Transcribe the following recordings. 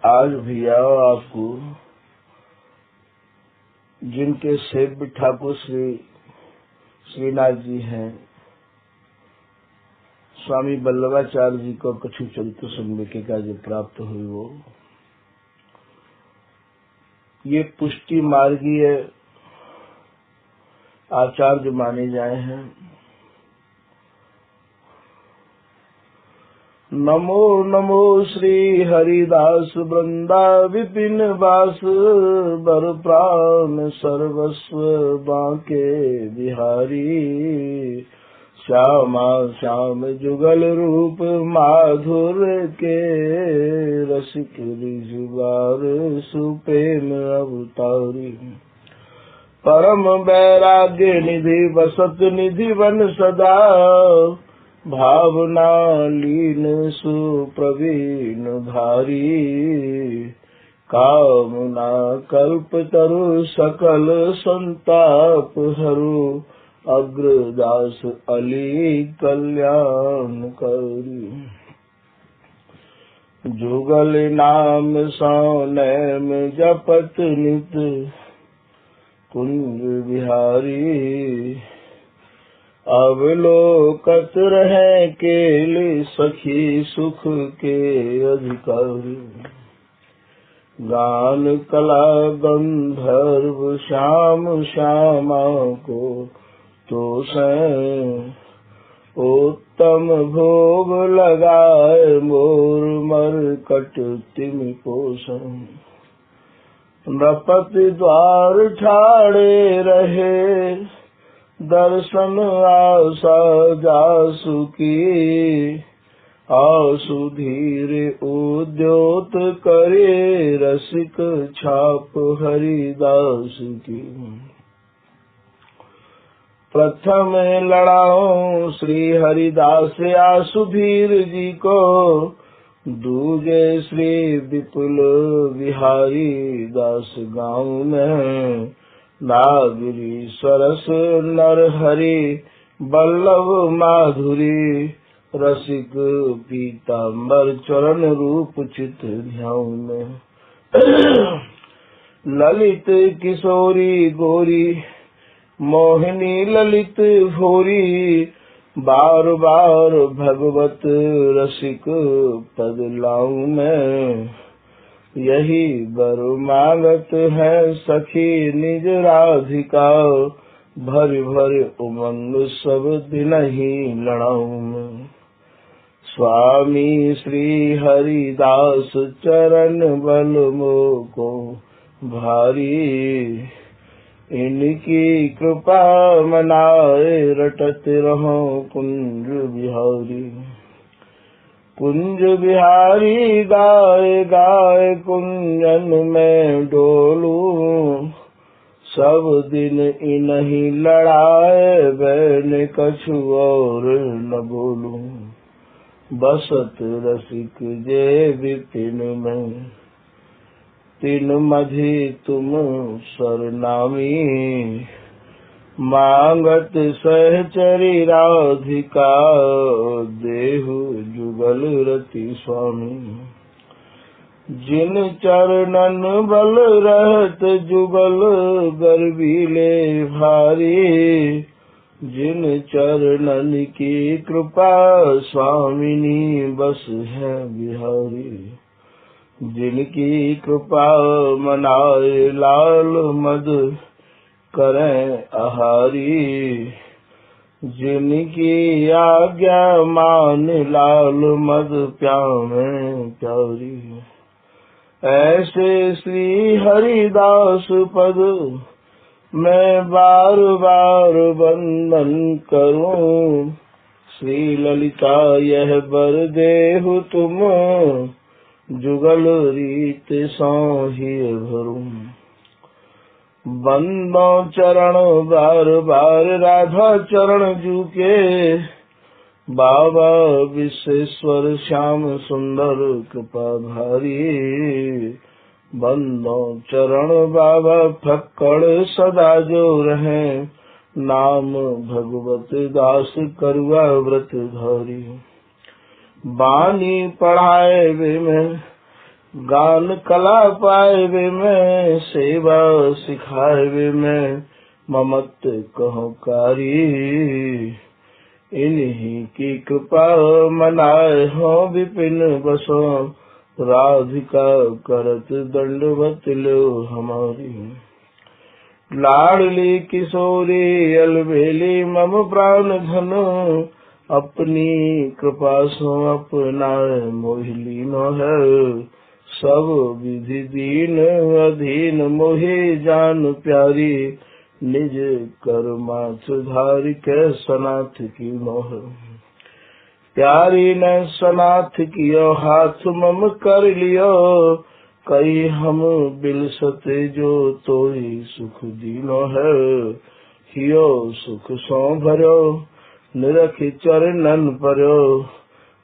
आज भैया आपको जिनके सेव्य ठाकुर श्रीनाथ जी हैं, स्वामी वल्लभाचार्य जी को कछु चरित्र सुनने के कार्य प्राप्त हुई, वो ये पुष्टि मार्गीय आचार्य माने जाए हैं। नमो नमो श्री हरिदास वृंदा विपिन वास, बर प्राण सर्वस्व बांके बिहारी। श्यामा श्याम जुगल रूप माधुर के, रसिक रिजुगार सुप्रेम अवतारी। परम वैराग्य निधि बसत निधि वन सदा, भावना लीन सुप्रवीण धारी। कामना कल्प तरु सकल संताप हरु, अग्रदास अली कल्याण करी। जुगल नाम सौनैम जपत नित, कुंज बिहारी। अवलोकत रहे केले सखी सुख के अधिकारी। गान कला गंधर्व श्याम श्यामा को, तो उत्तम भोग लगाए मोर मरकट तिमि पोषण। नृपति द्वार ठाड़े रहे, दर्शन आशा जासु की। आसु धीरे उद्योत करे, रसिक छाप हरिदास की। प्रथम लड़ाऊं श्री हरिदास आसुधीर जी को, दूजे श्री विपुल बिहारी दास गाँव में। नागरी सरस नर हरि बल्लभ माधुरी, रसिक पीताम्बर चरण रूप चित ध्यान में। ललित किशोरी गोरी मोहिनी ललित भोरी, बार बार भगवत रसिक पद लाऊं मैं। यही बर मांगत है सखी निज राधिका, भर भर उमंग सब दिन ही लड़ाऊं। स्वामी श्री हरिदास चरण बल मोको भारी। इनकी कृपा मनाए रटत रहो कुंज बिहारी। कुंज बिहारी गाय गाय कुंजन में डोलूं, सब दिन इन्हीं लड़ाए बैन कछु और न बोलूं। बसत रसिक जे विपिन में, तिन मधि तुम सरनामी। मांगत सहचरी राधिका, देहु जुगल रति स्वामी। जिन चरणन बल रहत जुगल, गर्वीले भारी। जिन चरणन की कृपा स्वामिनी बस है बिहारी। जिनकी कृपा मनाए लाल मद करें आहारी। जिनकी आज्ञा मान लाल मद प्यामे प्यारी। ऐसे श्री हरिदास पद मैं बार बार वंदन करूं। श्री ललिता यह बर देहु तुम, जुगल रीत सौहि भरूं। बंदो चरण बार बार राधा चरण जूके, बाबा विश्वेश्वर श्याम सुंदर कृपा भारी। बंदो चरण बाबा फक्कड़ सदा जो रहे, नाम भगवत दास करुआ व्रत धारी। बानी पढ़ाए वे में गान कला पाए वे में, सेवा सिखाए वे में, ममत कहो कारी। इन्हीं की कृपा मनाए हो विपिन बसो, राधिका करत दंडवत लो हमारी। लाडली किशोरी अलबेली मम प्राण धन, अपनी कृपा सो अपनाए मोहिली न है। सब विधि दीन अधीन मोहि जान प्यारी, निज कर्माथ धारि के सनाथ की मोह। प्यारी ने सनाथ कियो हाथ मम कर लियो, कई हम बिलसते जो तोई सुख दीनो है। हियो सुख सो भरो निरख चरणन पर्यो,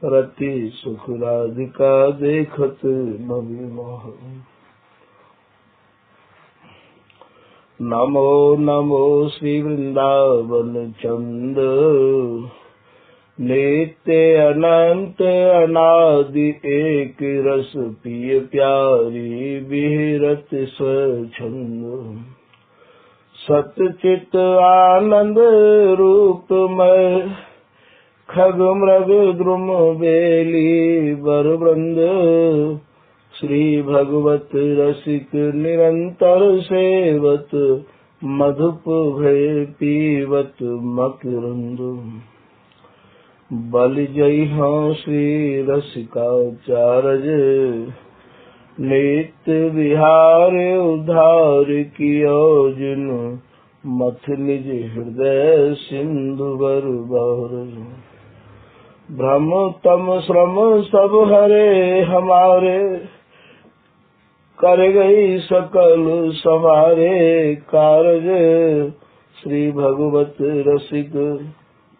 रति सुख राधिका देखत नवी मोह। नमो नमो श्री वृंदावन चंद, नित्य अनंत अनादि एक रस पिय प्यारी, विहरत स्वच्छंद। सतचित आनंद रूपमय, खग मृग द्रुम बेली बर वृंद। श्री भगवत रसिक निरंतर सेवत, मधुप भय पीवत मकरंद। बल जय हाँ श्री रसिकाचार्य, नित्य विहार उद्धार कियो जिन, मथ निज हृदय सिंधु बर बार। भ्रम तम श्रम सब हरे हमारे, कर गई सकल सवारे कारज। श्री भगवत रसिक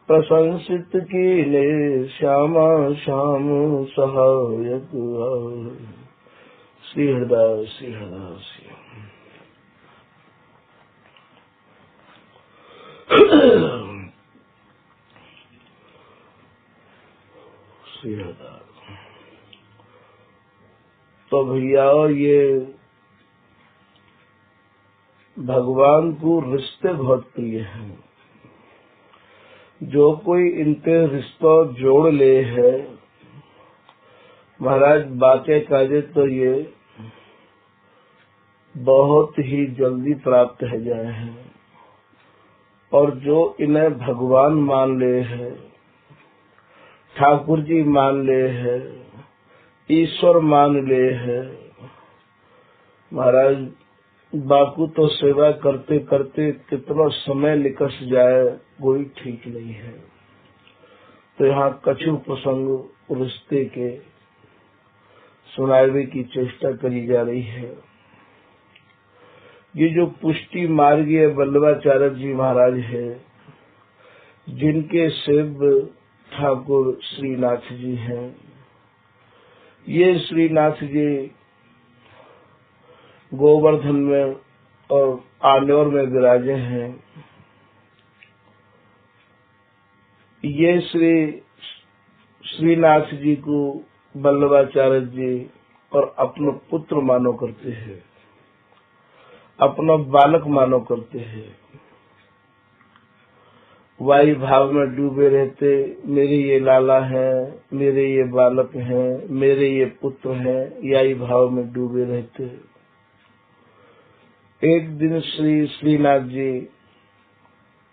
प्रशंसित कीले, श्यामा श्याम सहायक आए। श्री हृदय श्री हृदय श्री हृदय। तो भैया ये भगवान को रिश्ते बहुत प्रिय हैं। जो कोई इनके रिश्तों जोड़ ले है महाराज, बाके काजे तो ये बहुत ही जल्दी प्राप्त है जाए हैं। और जो इन्हें भगवान मान ले है, ठाकुर जी मान ले है, ईश्वर मान ले है, महाराज बाकू तो सेवा करते करते कितना समय निकस जाए कोई ठीक नहीं है। तो यहाँ कछु प्रसंग रिश्ते के सुनावे की चेष्टा करी जा रही है। ये जो पुष्टि मार्गीय वल्लभाचार्य जी महाराज है, जिनके सेव्य ठाकुर श्रीनाथ जी हैं, ये श्रीनाथ जी गोवर्धन में और आनेर में विराजे हैं। ये श्रीनाथ जी को वल्लभाचार्य जी और अपना पुत्र मानो करते हैं, अपना बालक मानो करते हैं। वायु भाव में डूबे रहते, मेरे ये लाला है, मेरे ये बालक हैं, मेरे ये पुत्र हैं, यही भाव में डूबे रहते। एक दिन श्रीनाथ जी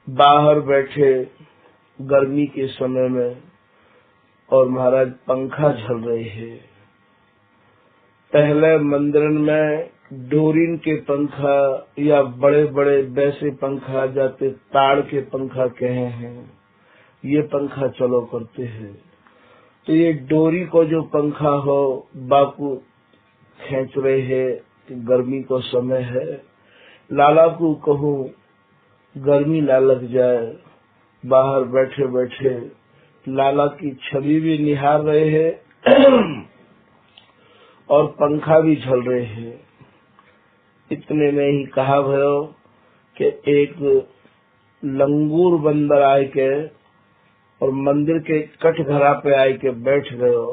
बाहर बैठे गर्मी के समय में, और महाराज पंखा झल रहे हैं। पहले मंदिर में डोरीन के पंखा या बड़े बड़े वैसे पंखा जाते ताड़ के पंखा कहे हैं, ये पंखा चलो करते हैं। तो ये डोरी को जो पंखा हो बापू खींच रहे हैं, गर्मी को समय है। लाला को कहूँ गर्मी ना लग जाए, बाहर बैठे बैठे लाला की छवि भी निहार रहे हैं और पंखा भी झल रहे हैं। इतने में ही कहा भयो कि एक लंगूर बंदर आए के और मंदिर के कटघरा पे आए के बैठ गयो।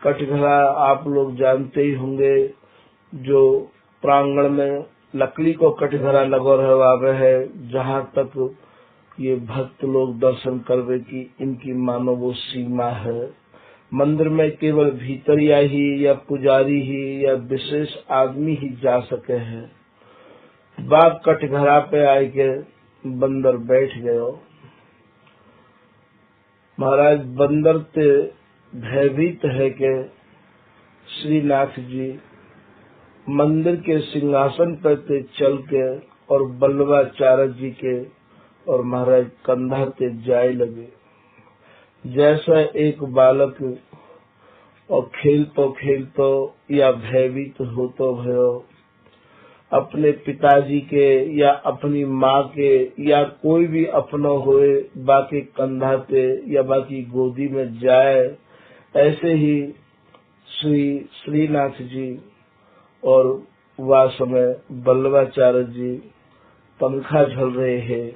कटघरा आप लोग जानते ही होंगे, जो प्रांगण में लकड़ी को कटघरा लगो रहवावे है, जहाँ तक ये भक्त लोग दर्शन करवे की इनकी मानो वो सीमा है। मंदिर में केवल भीतरिया ही या पुजारी ही या विशेष आदमी ही जा सके हैं। बाग कटघरा पे आए के बंदर बैठ गयो। महाराज बंदर ते भयभीत है के श्रीनाथ जी मंदिर के सिंहासन पर ते चल के और बल्लवाचार्य जी के और महाराज कंधा ते जाए लगे। जैसा एक बालक और खेलतो या भयभीत होतो भयो अपने पिताजी के या अपनी माँ के या कोई भी अपनो होए बाकी कंधा पे या बाकी गोदी में जाए, ऐसे ही श्रीनाथ जी और वह समय बल्लवाचार्य जी पंखा झल रहे हैं,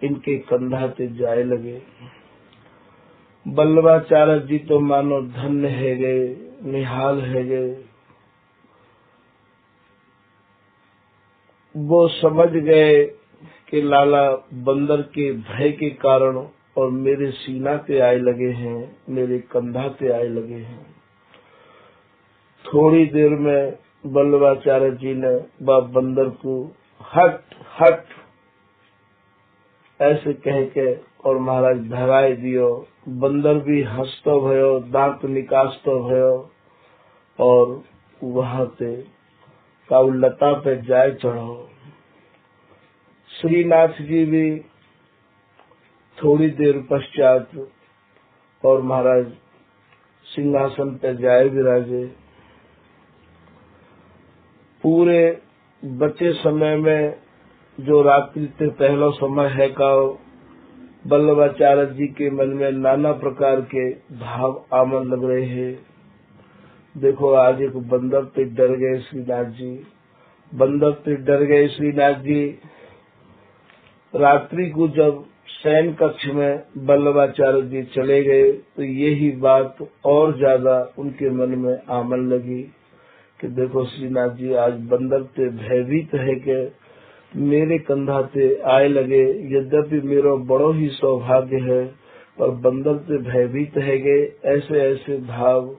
इनके कंधा पे जाए लगे। बल्लवाचार्य जी तो मानो धन्य है गए, निहाल है गए। वो समझ गए कि लाला बंदर के भय के कारण और मेरे सीना पे आए लगे हैं, मेरे कंधा पे आए लगे हैं। थोड़ी देर में बल्लवाचार्य जी ने बंदर को हट हट ऐसे कह के और महाराज धराए दियो। बंदर भी हंसतो भयो, दांत निकासतो भयो और वहां से काउ लता पे जाए चढ़ो। श्रीनाथ जी भी थोड़ी देर पश्चात और महाराज सिंहासन पे जाए विराजे। पूरे बचे समय में जो रात्रि से पहला समय है का बल्लवाचार्य जी के मन में नाना प्रकार के भाव आमन लग रहे हैं। देखो आज एक बंदर पे डर गए श्रीनाथ जी, बंदर पे डर गए श्रीनाथ जी। रात्रि को जब शयन कक्ष में बल्लवाचार्य जी चले गए तो यही बात और ज्यादा उनके मन में आमन लगी कि देखो श्रीनाथ जी आज बंदर पे भयभीत है कि मेरे कंधा पे आए लगे। यद्यपि मेरा बड़ो ही सौभाग्य है पर बंदर पे भयभीत है गए। ऐसे ऐसे भाव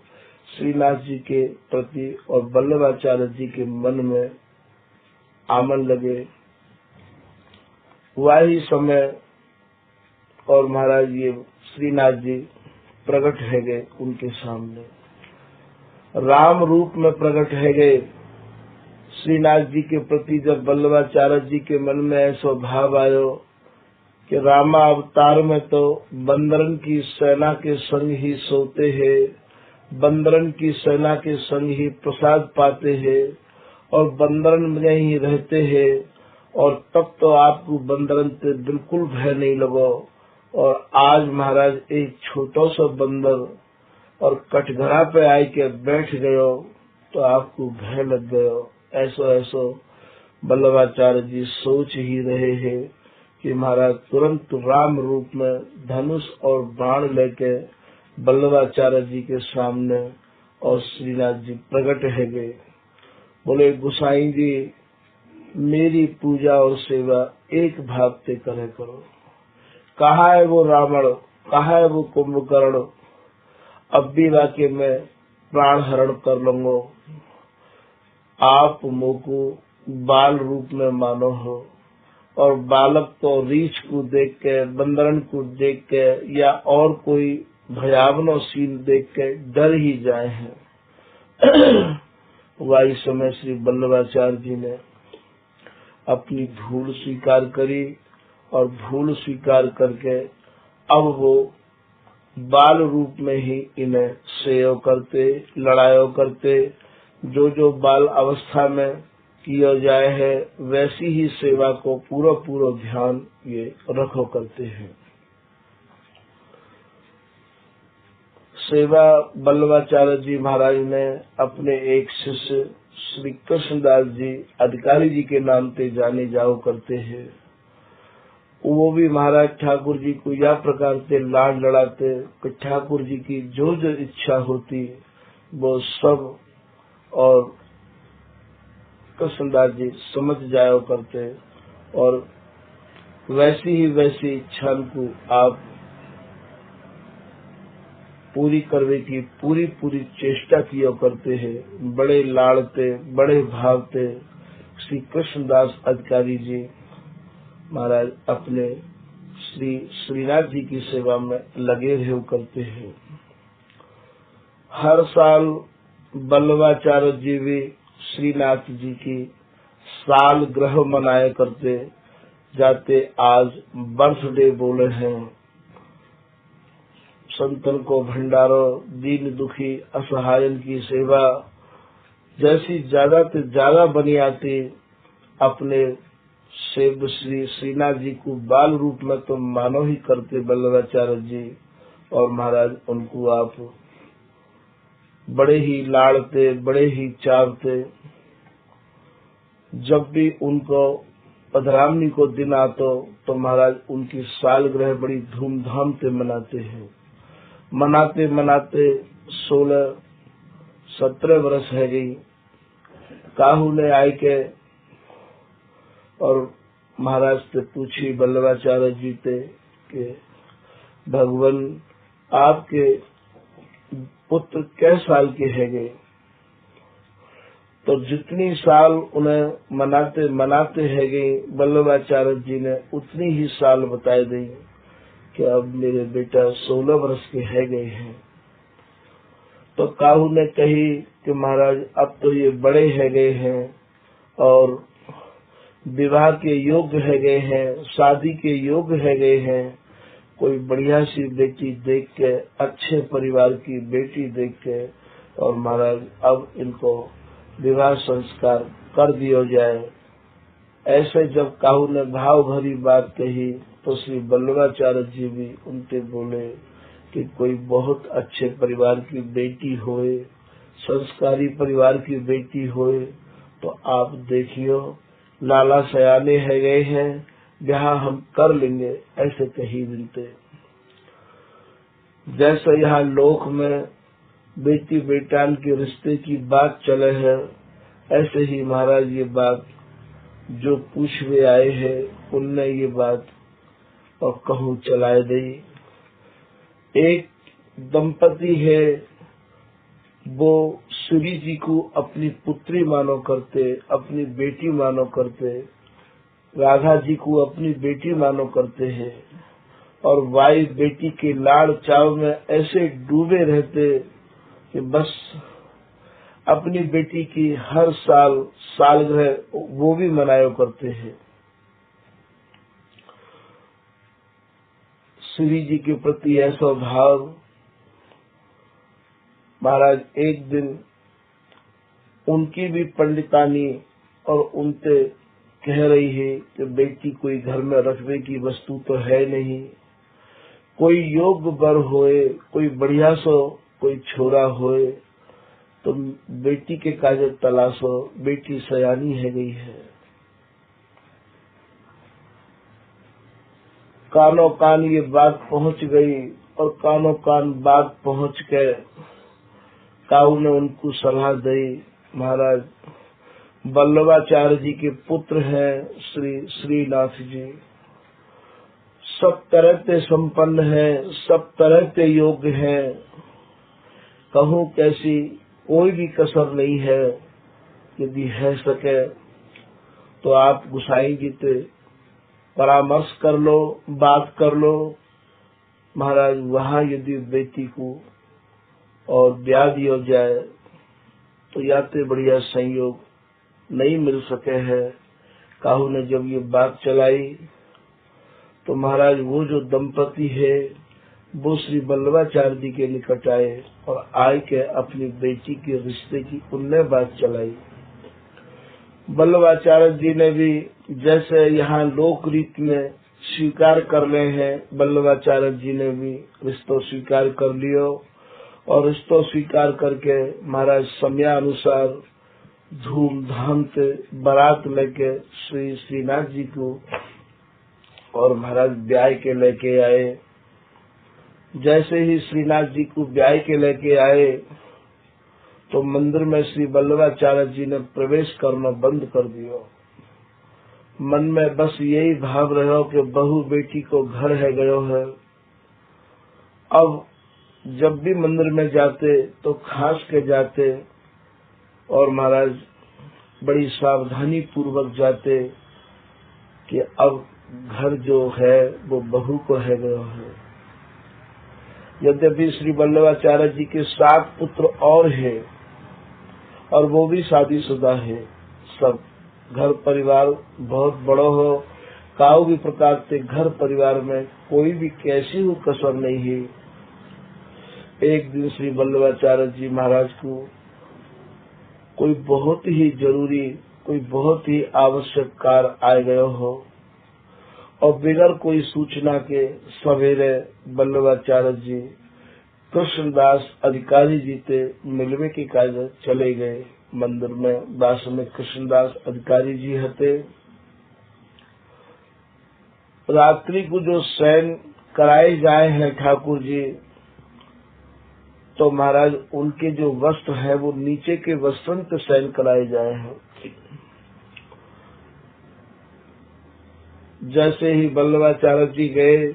श्रीनाथ जी के प्रति और बल्लवाचार्य जी के मन में आमन लगे। वही समय और महाराज ये श्रीनाथ जी प्रकट है गए उनके सामने, राम रूप में प्रकट है गए। श्रीनाथ जी के प्रति जब बल्लवाचार्य जी के मन में ऐसा भाव आयो कि रामा अवतार में तो बंदरन की सेना के संग ही सोते हैं, बंदरन की सेना के संग ही प्रसाद पाते हैं और बंदरन में ही रहते हैं, और तब तो आपको बंदरन से बिल्कुल भय नहीं लगो। और आज महाराज एक छोटा सा बंदर और कटघरा पे आए के बैठ गयो तो आपको भय लग गयो। ऐसो ऐसो बल्लवाचार्य जी सोच ही रहे हैं कि महाराज तुरंत राम रूप में धनुष और बाण लेके बल्लवाचार्य जी के सामने और श्रीनाथ जी प्रकट है गए। बोले गुसाई जी मेरी पूजा और सेवा एक भाव से करे करो। कहाँ है वो रावण, कहाँ है वो कुंभकर्ण, अब भी वाक्य में प्राण हरण कर लूंगो। आप मोको बाल रूप में मानो हो और बालक तो रीछ को देख के, बंदरन को देख के या और कोई भयावनो सीन देख के डर ही जाए हैं। वही समय श्री बल्लवाचार्य जी ने अपनी भूल स्वीकार करी और भूल स्वीकार करके अब वो बाल रूप में ही इन्हें सेव करते, लड़ायो करते। जो बाल अवस्था में किया जाए है वैसी ही सेवा को पूरा ध्यान ये रखो करते हैं। सेवा बल्लवाचार्य जी महाराज ने अपने एक शिष्य श्री कृष्णदास जी अधिकारी जी के नाम से जाने जाओ करते हैं। वो भी महाराज ठाकुर जी को या प्रकार से लाड लड़ाते कि ठाकुर जी की जो इच्छा होती वो सब और कृष्णदास जी समझ जाया करते और वैसी ही वैसी इच्छा को आप पूरी करने की पूरी चेष्टा किया करते हैं। बड़े लाड़ते, बड़े भावते श्री कृष्णदास अधिकारी जी महाराज अपने श्री श्रीनाथ जी की सेवा में लगे रहे करते हैं। हर साल बल्लभाचार्य जी भी श्रीनाथ जी की साल ग्रह मनाया करते जाते। आज बर्थडे बोले हैं। संतन को भंडारो, दीन दुखी असहायन की सेवा जैसी ज्यादा से ज्यादा बनी आती। अपने सेव श्री श्रीनाथ जी को बाल रूप में तो मानो ही करते बल्लभाचार्य जी और महाराज उनको आप बड़े ही लाड़ते, बड़े ही चावते। जब भी उनको पधरामनी को दिन आता तो महाराज उनकी सालगिरह बड़ी धूमधाम से मनाते हैं। मनाते मनाते 16-17 वर्ष है गई। काहू ने आए के और महाराज से पूछी बल्लभाचार्य जी ते कि भगवान आपके पुत्र कै साल के है गए। तो जितनी साल उन्हें मनाते मनाते है गई बल्लभाचार्य जी ने उतनी ही साल बताए दी कि अब मेरे बेटा 16 वर्ष के है गए हैं। तो काहू ने कही कि महाराज अब तो ये बड़े है गए हैं और विवाह के योग्य है गए हैं, शादी के योग्य है गए हैं। कोई बढ़िया सी बेटी देख के, अच्छे परिवार की बेटी देख के और महाराज अब इनको विवाह संस्कार कर दिया जाए। ऐसे जब काहू ने भाव भरी बात कही तो श्री बल्लभाचार्य जी भी उनसे बोले कि कोई बहुत अच्छे परिवार की बेटी होए, संस्कारी परिवार की बेटी होए तो आप देखियो लाला सयाने है गए हैं, ब्याह हम कर लेंगे। ऐसे कही बिनते। जैसे यहाँ लोक में बेटी बेटान के रिश्ते की बात चले है, ऐसे ही महाराज ये बात जो पूछ हुए आए हैं उनने ये बात और कहूँ चलाए दी। एक दंपति है, वो श्री जी को अपनी पुत्री मानो करते, अपनी बेटी मानो करते, राधा जी को अपनी बेटी मानो करते हैं और वाई बेटी के लाड़ चाव में ऐसे डूबे रहते कि बस अपनी बेटी की हर साल सालगिरह वो भी मनाया करते हैं। श्री जी के प्रति ऐसा भाव। महाराज एक दिन उनकी भी पंडितानी और उनसे कह रही है कि बेटी कोई घर में रखने की वस्तु तो है नहीं, कोई योग्य वर होए, कोई बढ़िया सो कोई छोरा होए तो बेटी के काजे तलाशो, बेटी सयानी है गई है। कानों कान ये बात पहुंच गई और कानों कान बात पहुंच के काऊ ने उनको सलाह दी। महाराज बल्लभाचार्य जी के पुत्र हैं श्री श्रीनाथ जी, सब तरह से संपन्न है, सब तरह से योग्य हैं। कहूँ कैसी कोई भी कसर नहीं है। यदि है सके तो आप गुसाई जी से परामर्श कर लो, बात कर लो। महाराज वहाँ यदि बेटी को और ब्याह दिया जाए तो याते बढ़िया संयोग नहीं मिल सके है। काहू ने जब ये बात चलाई तो महाराज वो जो दंपति है वो श्री बल्लभाचार्य जी के निकट आए और आए के अपनी बेटी के रिश्ते की उनने बात चलाई। बल्लभाचार्य जी ने भी जैसे यहाँ लोक रीत में स्वीकार कर रहे हैं, बल्लभाचार्य जी ने भी रिश्तों स्वीकार कर लियो और रिश्तों स्वीकार करके महाराज समयानुसार धूमधाम से बारात लेके श्री श्रीनाथ जी को और महाराज ब्याह के लेके आए। जैसे ही श्रीनाथ जी को ब्याह के लेके आए तो मंदिर में श्री वल्लभाचार्य जी ने प्रवेश करना बंद कर दिया। मन में बस यही भाव रहो कि बहू बेटी को घर है गयो है। अब जब भी मंदिर में जाते तो खास के जाते और महाराज बड़ी सावधानी पूर्वक जाते कि अब घर जो है वो बहू को है गयो है। यद्यपि श्री वल्लभाचार्य जी के 7 पुत्र और हैं और वो भी शादीशुदा है। सब घर परिवार बहुत बड़ा हो, काऊ भी प्रकार के घर परिवार में कोई भी कैसी हो कसर नहीं है। एक दिन श्री वल्लभाचार्य जी महाराज को कोई बहुत ही जरूरी, कोई बहुत ही आवश्यक कार्य आ गयो हो और बिगर कोई सूचना के सवेरे वल्लभाचार्य जी कृष्णदास अधिकारी जी से मिलने के कार्य चले गए। मंदिर में दास में कृष्णदास अधिकारी जी हते। रात्रि को जो शयन कराए जाए हैं ठाकुर जी, तो महाराज उनके जो वस्त्र है वो नीचे के वस्त्रों पे शयन कराए जाए हैं। जैसे ही वल्लभाचार्य जी गए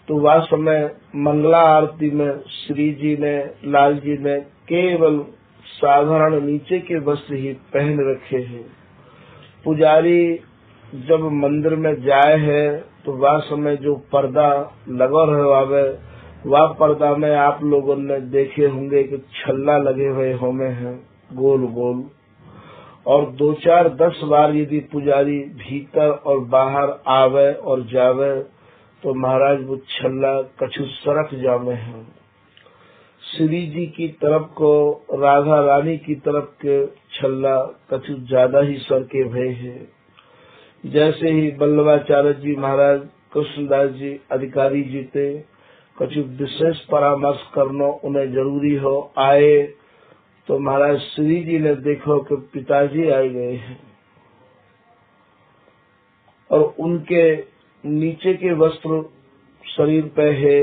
तो वह समय मंगला आरती में श्री जी ने, लाल जी ने केवल साधारण नीचे के वस्त्र ही पहन रखे हैं। पुजारी जब मंदिर में जाए है तो वह समय जो पर्दा लगा रहे वह पर्दा में आप लोगों ने देखे होंगे कि छल्ला लगे हुए होमे हैं गोल गोल, और 2-4-10 बार यदि पुजारी भीतर और बाहर आवे और जावे तो महाराज वो छल्ला कछु सरक जामे हैं। श्री जी की तरफ को, राधा रानी की तरफ के छल्ला कछु ज्यादा ही सरके भय है। जैसे ही वल्लभाचार्य जी महाराज कृष्णदास जी अधिकारी जी थे कछु विशेष परामर्श करना उन्हें जरूरी हो आए तो महाराज श्री जी ने देखो कि पिताजी आए गए हैं और उनके नीचे के वस्त्र शरीर पे है।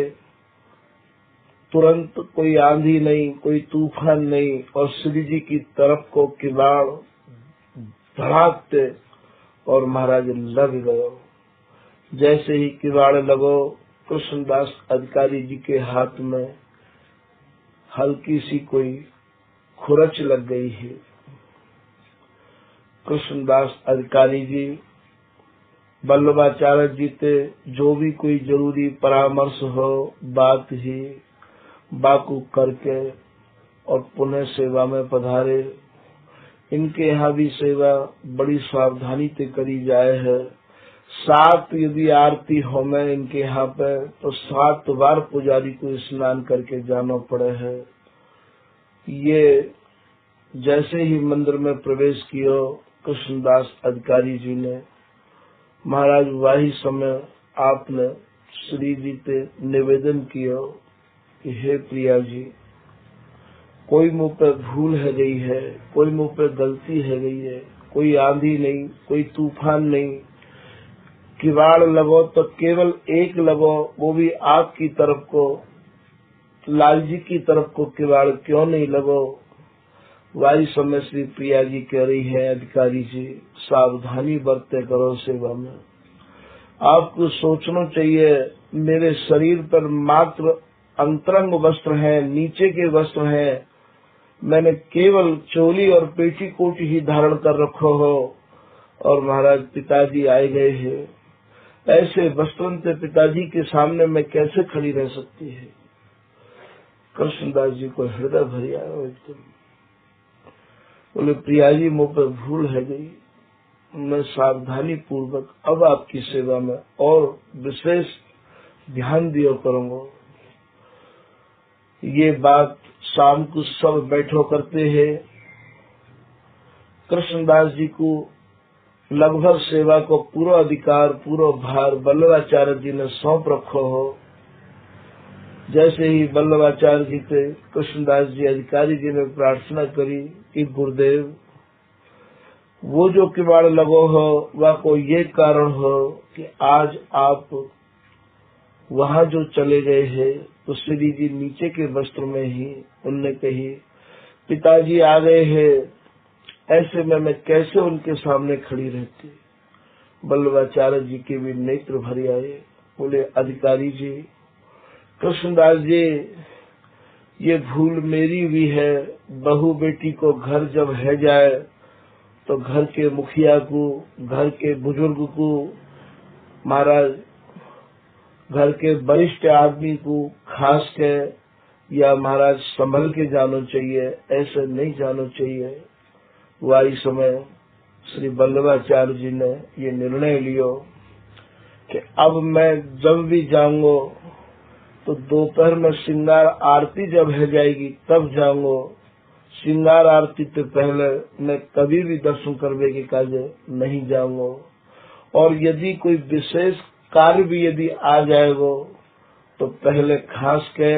तुरंत कोई आंधी नहीं, कोई तूफान नहीं और श्री जी की तरफ को किवाड़ धड़ाकते और महाराज लग गयो। जैसे ही किवाड़ लगो कृष्णदास अधिकारी जी के हाथ में हल्की सी कोई खुरच लग गई है। कृष्णदास अधिकारी जी वल्लभाचार्य जी से जो भी कोई जरूरी परामर्श हो बात ही बाकू करके और पुनः सेवा में पधारे। इनके यहाँ भी सेवा बड़ी सावधानी से करी जाए है। 7 यदि आरती हो में इनके यहाँ पे तो 7 बार पुजारी को स्नान करके जाना पड़े है। ये जैसे ही मंदिर में प्रवेश किया कृष्णदास अधिकारी जी ने, महाराज वही समय आपने श्री जी से निवेदन किया कि हे प्रिया जी, कोई मुँह पे भूल है गई है, कोई मुँह पे गलती है गई है, कोई आंधी नहीं, कोई तूफान नहीं, किवाड़ लगो तो केवल एक लगो, वो भी आपकी तरफ को, लाल जी की तरफ को किवाड़ क्यों नहीं लगो। वही समय श्री प्रिया जी कह रही है अधिकारी जी सावधानी बरते करो सेवा में। आपको सोचना चाहिए मेरे शरीर पर मात्र अंतरंग वस्त्र है, नीचे के वस्त्र है, मैंने केवल चोली और पेटीकोट ही धारण कर रखो हो और महाराज पिताजी आए गए हैं। ऐसे वस्त्रों से पिताजी के सामने मैं कैसे खड़ी रह सकती है। कृष्णदास जी को हृदय भरी आया एकदम। बोले प्रिया जी मुँह पर भूल है गई, मैं सावधानी पूर्वक अब आपकी सेवा में और विशेष ध्यान दिया करूंगा। ये बात शाम को सब बैठो करते हैं। कृष्णदास जी को लगभग सेवा को पूरा अधिकार, पूरा भार वल्लभाचार्य जी ने सौंप रखो हो। जैसे ही वल्लभाचार्य जी से कृष्णदास जी अधिकारी जी ने प्रार्थना करी कि गुरुदेव वो जो किवाड़ लगो हो वह को ये कारण हो कि आज आप वहाँ जो चले गए हैं तो श्री जी नीचे के वस्त्र में ही उनने कही, पिताजी आ गए हैं, ऐसे में मैं कैसे उनके सामने खड़ी रहती। बल्लभाचार्य जी के भी नेत्र भर आए। बोले, अधिकारी जी, कृष्णदास जी, ये भूल मेरी भी है। बहू बेटी को घर जब है जाए तो घर के मुखिया को, घर के बुजुर्ग को, महाराज घर के वरिष्ठ आदमी को खास के या महाराज संभल के जानो चाहिए, ऐसे नहीं जानो चाहिए। वही समय श्री बल्लभाचार्य जी ने ये निर्णय लियो कि अब मैं जब भी जाऊंगा तो दोपहर में श्रृंगार आरती जब है जाएगी तब जाऊंगा। श्रृंगार आरती से पहले मैं कभी भी दर्शन करने के कार्य नहीं जाऊंगा। और यदि कोई विशेष कार्य भी यदि आ जाएगा तो पहले खास के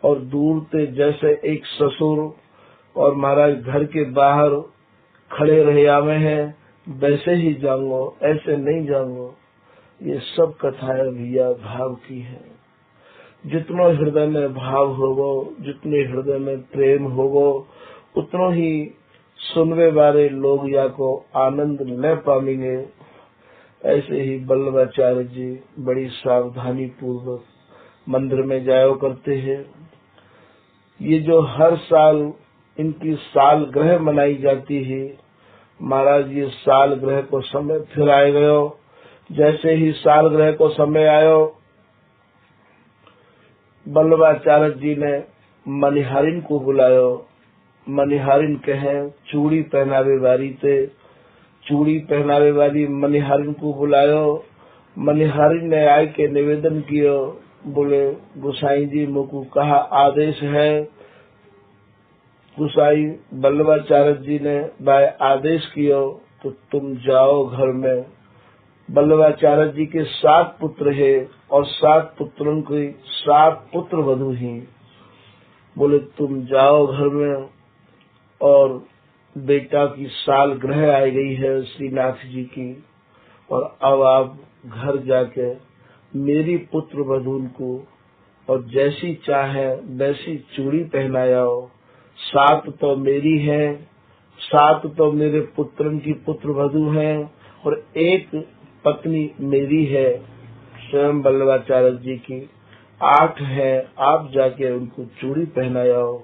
और दूर से, जैसे एक ससुर और महाराज घर के बाहर खड़े रहे आवे हैं वैसे ही जाऊंगा, ऐसे नहीं जाऊंगा। ये सब कथाएं भैया भाव की है। जितना हृदय में भाव होगो, जितने हृदय में प्रेम होगो, उतना ही सुनने वाले लोग या को आनंद ले पाएंगे। ऐसे ही बल्लभाचार्य जी बड़ी सावधानी पूर्वक मंदिर में जाया करते हैं। ये जो हर साल इनकी सालगिरह मनाई जाती है, महाराज ये सालगिरह को समय फिर आए गयो। जैसे ही सालगिरह को समय आयो, बल्लभाचार्य जी ने मनिहारिन को बुलायो। मनिहारिन कहे चूड़ी पहनावे वाली थे, चूड़ी पहनावे वाली मनिहारिन को बुलायो। मनिहारिन ने आय के निवेदन कियो। बोले, गोसाई जी मुझको कहा आदेश है। गोसाई बल्लभाचार्य जी ने भाई आदेश कियो तो तुम जाओ घर में। बल्लभाचार्य जी के 7 पुत्र है और 7 पुत्रों की 7 पुत्र वधू ही। बोले, तुम जाओ घर में और बेटा की सालगिरह आई गई है श्रीनाथ जी की, और अब आप घर जाके मेरी पुत्र वधू को और जैसी चाहे वैसी चूड़ी पहनाओ। 7 तो मेरी है, 7 तो मेरे पुत्रन की पुत्र वधू है और 1 पत्नी मेरी है स्वयं बल्लभाचार्य जी की। 8 है, आप जाके उनको चूड़ी पहनाओ।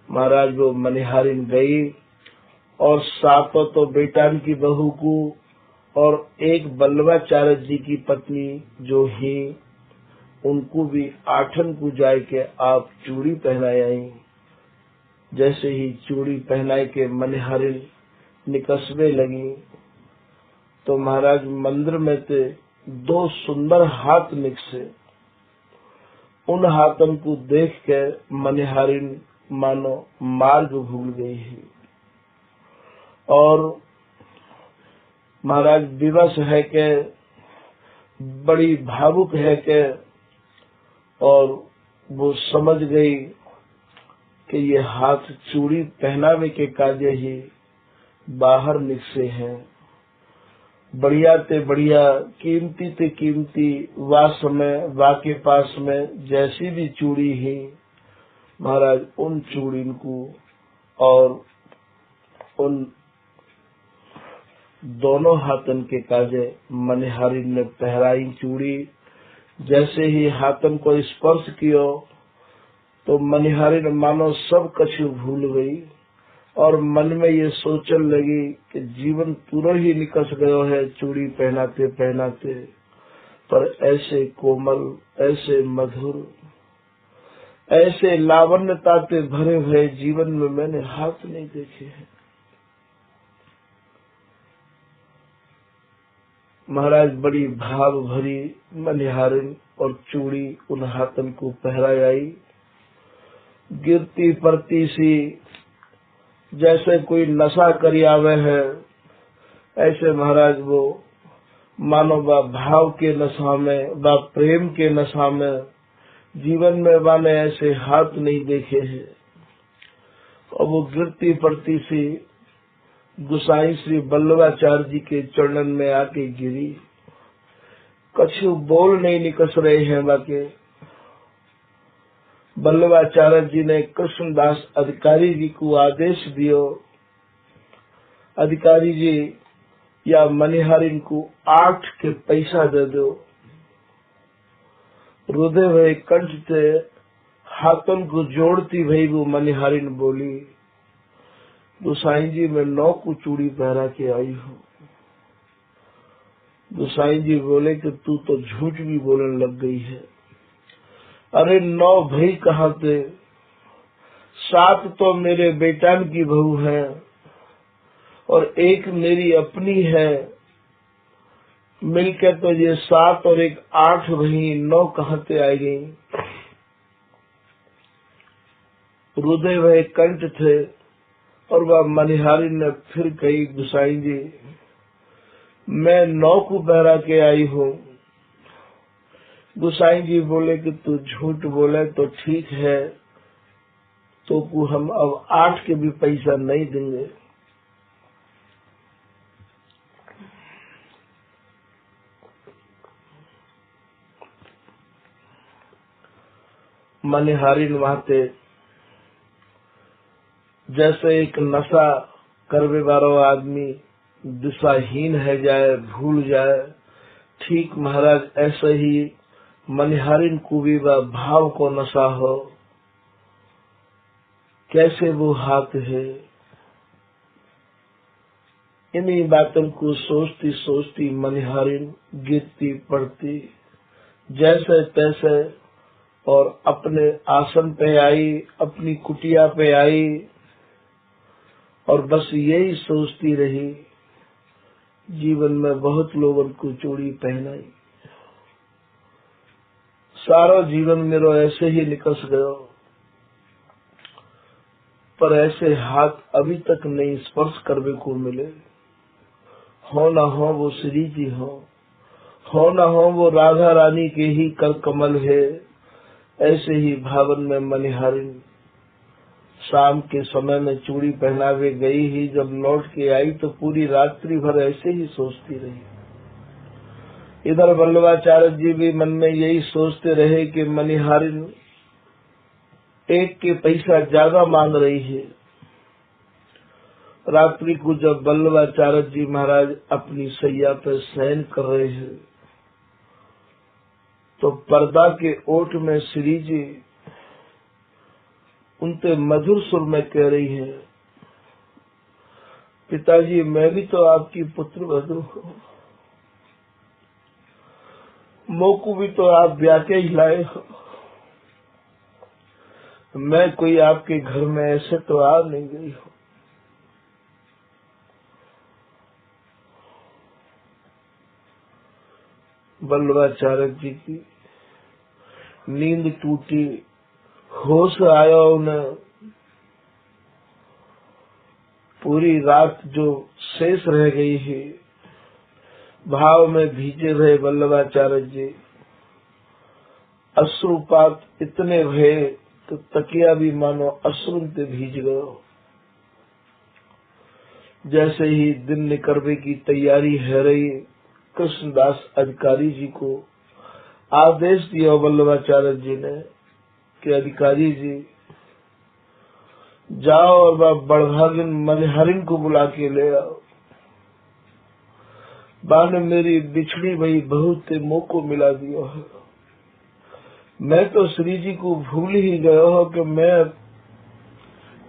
महाराज वो मनिहारिन गई और 7 तो बेटा की बहू को और 1 बल्लभाचार्य जी की पत्नी जो ही, उनको भी 8 को जाए के आप चूड़ी पहनाई। जैसे ही चूड़ी पहनाए के मनिहारिन निकसवे लगी तो महाराज मंदिर में से 2 सुंदर हाथ निकसे। उन हाथन को देख के मनिहारिन मानो मार्ग भूल गई है और महाराज विवश है के बड़ी भावुक है के, और वो समझ गई कि ये हाथ चूड़ी पहनावे के कार्य ही बाहर निकसे हैं। बढ़िया ते बढ़िया, कीमती ते कीमती वा समय वा के पास में जैसी भी चूड़ी ही, महाराज उन चूड़ी को और उन दोनों हाथन के काजे मनिहारिन ने पहराई चूड़ी। जैसे ही हाथन को स्पर्श कियो तो मनिहारिन मानो सब कछु भूल गई और मन में ये सोचने लगी कि जीवन पूरा ही निकस गयो है चूड़ी पहनाते पहनाते, पर ऐसे कोमल, ऐसे मधुर, ऐसे लावण्यता से भरे हुए जीवन में मैंने हाथ नहीं देखे हैं। महाराज बड़ी भाव भरी मनिहारिन और चूड़ी उन हाथन को पहराई आई। गिरती पड़ती सी जैसे कोई नशा करी आवे है, ऐसे महाराज वो मानो बा भाव के नशा में, बा प्रेम के नशा में, जीवन में मैंने ऐसे हाथ नहीं देखे हैं। और वो गिरती पड़ती सी गोसाई श्री बल्लभाचार्य जी के चरणन में आके गिरी। कछु बोल नहीं निकस रहे हैं बाकी वल्लभाचार्य जी ने कृष्णदास अधिकारी जी को आदेश दियो, अधिकारी जी या मनिहारिन को 8 के पैसा दे दो। रुदे भई कंठ से हाथों को जोड़ती भई वो मनिहारिन बोली, गोसाई जी मैं 9 को चूड़ी पहरा के आई हूँ। गोसाई जी बोले कि तू तो झूठ भी बोलने लग गई है। अरे 9 भाई कहाँ थे, 7 तो मेरे बेटान की बहू है और 1 मेरी अपनी है, मिलकर तो ये 7 और 1 8 भाई, 9 कहाँ से आई गई। रुदय वह कंठ थे और वह मनिहारी ने फिर कही, गोसाई जी मैं 9 को पहरा के आई हूँ। गोसाई जी बोले कि तू झूठ बोले तो ठीक है, तो को हम अब 8 के भी पैसा नहीं देंगे। मनिहारिन वहां जैसे एक नशा करवे वाला आदमी दिशाहीन है जाए, भूल जाए, ठीक महाराज ऐसे ही मनिहारिन को भी वह भाव को नशा हो। कैसे वो हाथ है, इन्हीं बातों को सोचती सोचती मनिहारिन गिरती पड़ती जैसे तैसे और अपने आसन पे आई, अपनी कुटिया पे आई और बस यही सोचती रही। जीवन में बहुत लोगों को चूड़ी पहनाई, सारा जीवन मेरा ऐसे ही निकस गयो, पर ऐसे हाथ अभी तक नहीं स्पर्श करने को मिले। हो न हो वो श्री जी हो न हो वो राधा रानी के ही कर कमल है। ऐसे ही भावन में मनिहारिन शाम के समय में चूड़ी पहनावे गई ही, जब लौट के आई तो पूरी रात्रि भर ऐसे ही सोचती रही। इधर वल्लभाचार्य जी भी मन में यही सोचते रहे कि मनिहारिन 1 के पैसा ज्यादा मांग रही है। रात्रि को जब वल्लभाचार्य जी महाराज अपनी सैया पर शयन कर रहे हैं तो पर्दा के ओट में श्री जी उनसे मधुर सुर में कह रही है, पिताजी मैं भी तो आपकी पुत्र वधू हूँ, मोको भी तो आप ब्याह के ही लाए हो, मैं कोई आपके घर में ऐसे तो आ नहीं गई हूँ। वल्लभाचार्य जी की नींद टूटी, होश आया उन्हें। पूरी रात जो शेष रह गई है भाव में भीजे रहे वल्लभाचार्य जी। अश्रुपात इतने भये तो तकिया भी मानो अश्रु से भीज गयो। जैसे ही दिन निकलने की तैयारी है रही, कृष्णदास अधिकारी जी को आदेश दिया वल्लभाचार्य जी ने कि अधिकारी जी जाओ और वह बड़भागिन मनिहारिन को बुला के ले आओ। बा ने मेरी बिछड़ी भई बहू ते मुँह को मिला दियो है। मैं तो श्री जी को भूल ही गयो हो कि मैं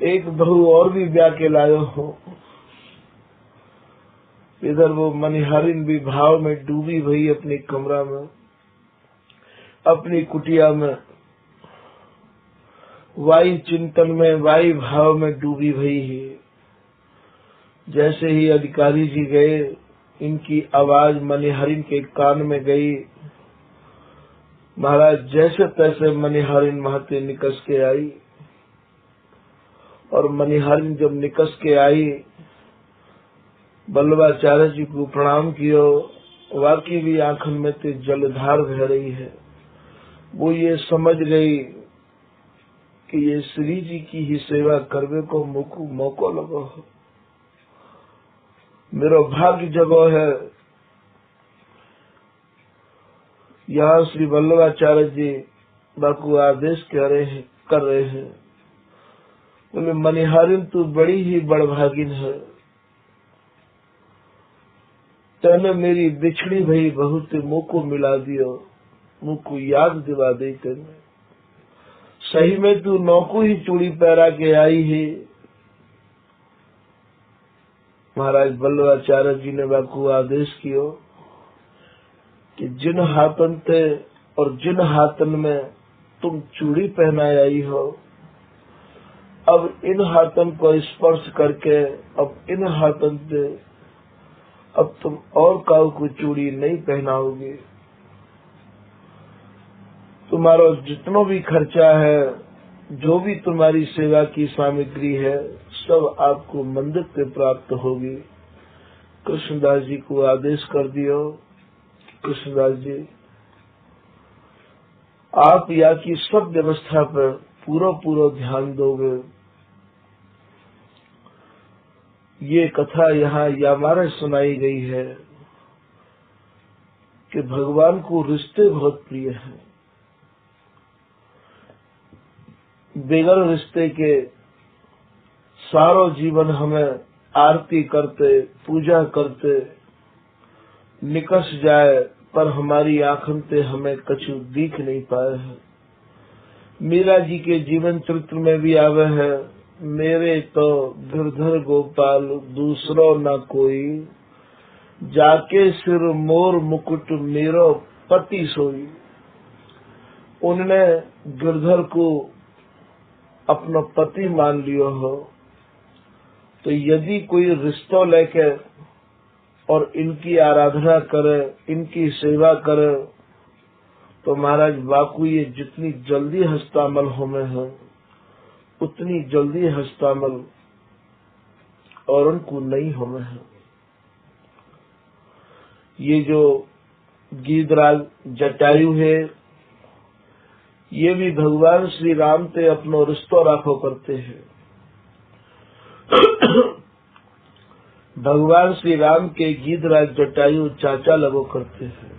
एक बहू और भी ब्याह के लायो हूँ। इधर वो मनिहारिन भी भाव में डूबी भई अपनी कमरा में, अपनी कुटिया में, वाई चिंतन में, वाई भाव में डूबी भई है। जैसे ही अधिकारी जी गए, इनकी आवाज मनिहारिन के कान में गई। महाराज जैसे तैसे मनिहारिन महते निकस के आई और मनिहारिन जब निकस के आई, वल्लभाचार्य जी को प्रणाम कियो। वाकई भी आंखन में ते जलधार बह रही है। वो ये समझ गई कि ये श्री जी की ही सेवा करवे को मौको लगो है, मेरो भाग्य जगो है। यहाँ श्री वल्लभाचार्य जी बाकू आदेश कर रहे हैं, बोले मनिहारिन तू बड़ी ही बड़भागिन है, तने मेरी बिछड़ी भई बहुत मुँह को मिला दियो, मुँह को याद दिवा दे तेने, सही में तू नौको ही चूड़ी पहरा के आई है। महाराज वल्लभाचार्य जी ने बाकू आदेश कियो कि जिन हाथन थे और जिन हाथन में तुम चूड़ी पहनाए आई हो, अब इन हाथन को स्पर्श करके अब इन हाथन से अब तुम और काऊ को चूड़ी नहीं पहनाओगे। तुम्हारा जितना भी खर्चा है, जो भी तुम्हारी सेवा की सामग्री है, सब आपको मंदिर से प्राप्त होगी। कृष्णदास जी को आदेश कर दियो, कृष्णदास जी आप यहाँ की सब व्यवस्था पर पूरा ध्यान दोगे। ये कथा यहाँ हमारे सुनाई गई है कि भगवान को रिश्ते बहुत प्रिय हैं। बगैर रिश्ते के सारो जीवन हमें आरती करते पूजा करते निकस जाए, पर हमारी आंखों से हमें कछु दिख नहीं पाए है। मीरा जी के जीवन चरित्र में भी आवे है, मेरे तो गिरधर गोपाल दूसरो न कोई, जाके सिर मोर मुकुट मेरो पति सोई। उन्होंने गिरधर को अपना पति मान लियो हो, तो यदि कोई रिश्ता लेके और इनकी आराधना करे, इनकी सेवा करे, तो महाराज बाकू ये जितनी जल्दी हस्तामल होमे है, उतनी जल्दी हस्तामल और उनको नहीं होमे है। ये जो गीधराज जटायु है, ये भी भगवान श्री राम से अपनो रिश्तो राखो करते हैं। भगवान श्री राम के गीधराज जटायु चाचा लगो करते हैं।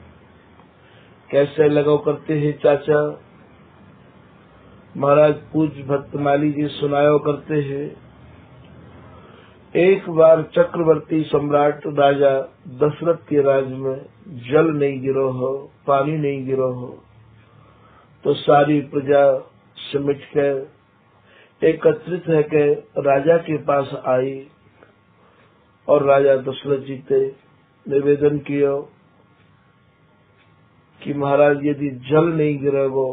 कैसे लगो करते हैं चाचा? महाराज पूज्य भक्तमाली जी सुनायो करते हैं, एक बार चक्रवर्ती सम्राट राजा दशरथ के राज में जल नहीं गिरो हो, पानी नहीं गिरो हो, तो सारी प्रजा सिमट कर एकत्रित है के राजा के पास आई और राजा दशरथ जी से निवेदन किया कि महाराज यदि जल नहीं गिरेगो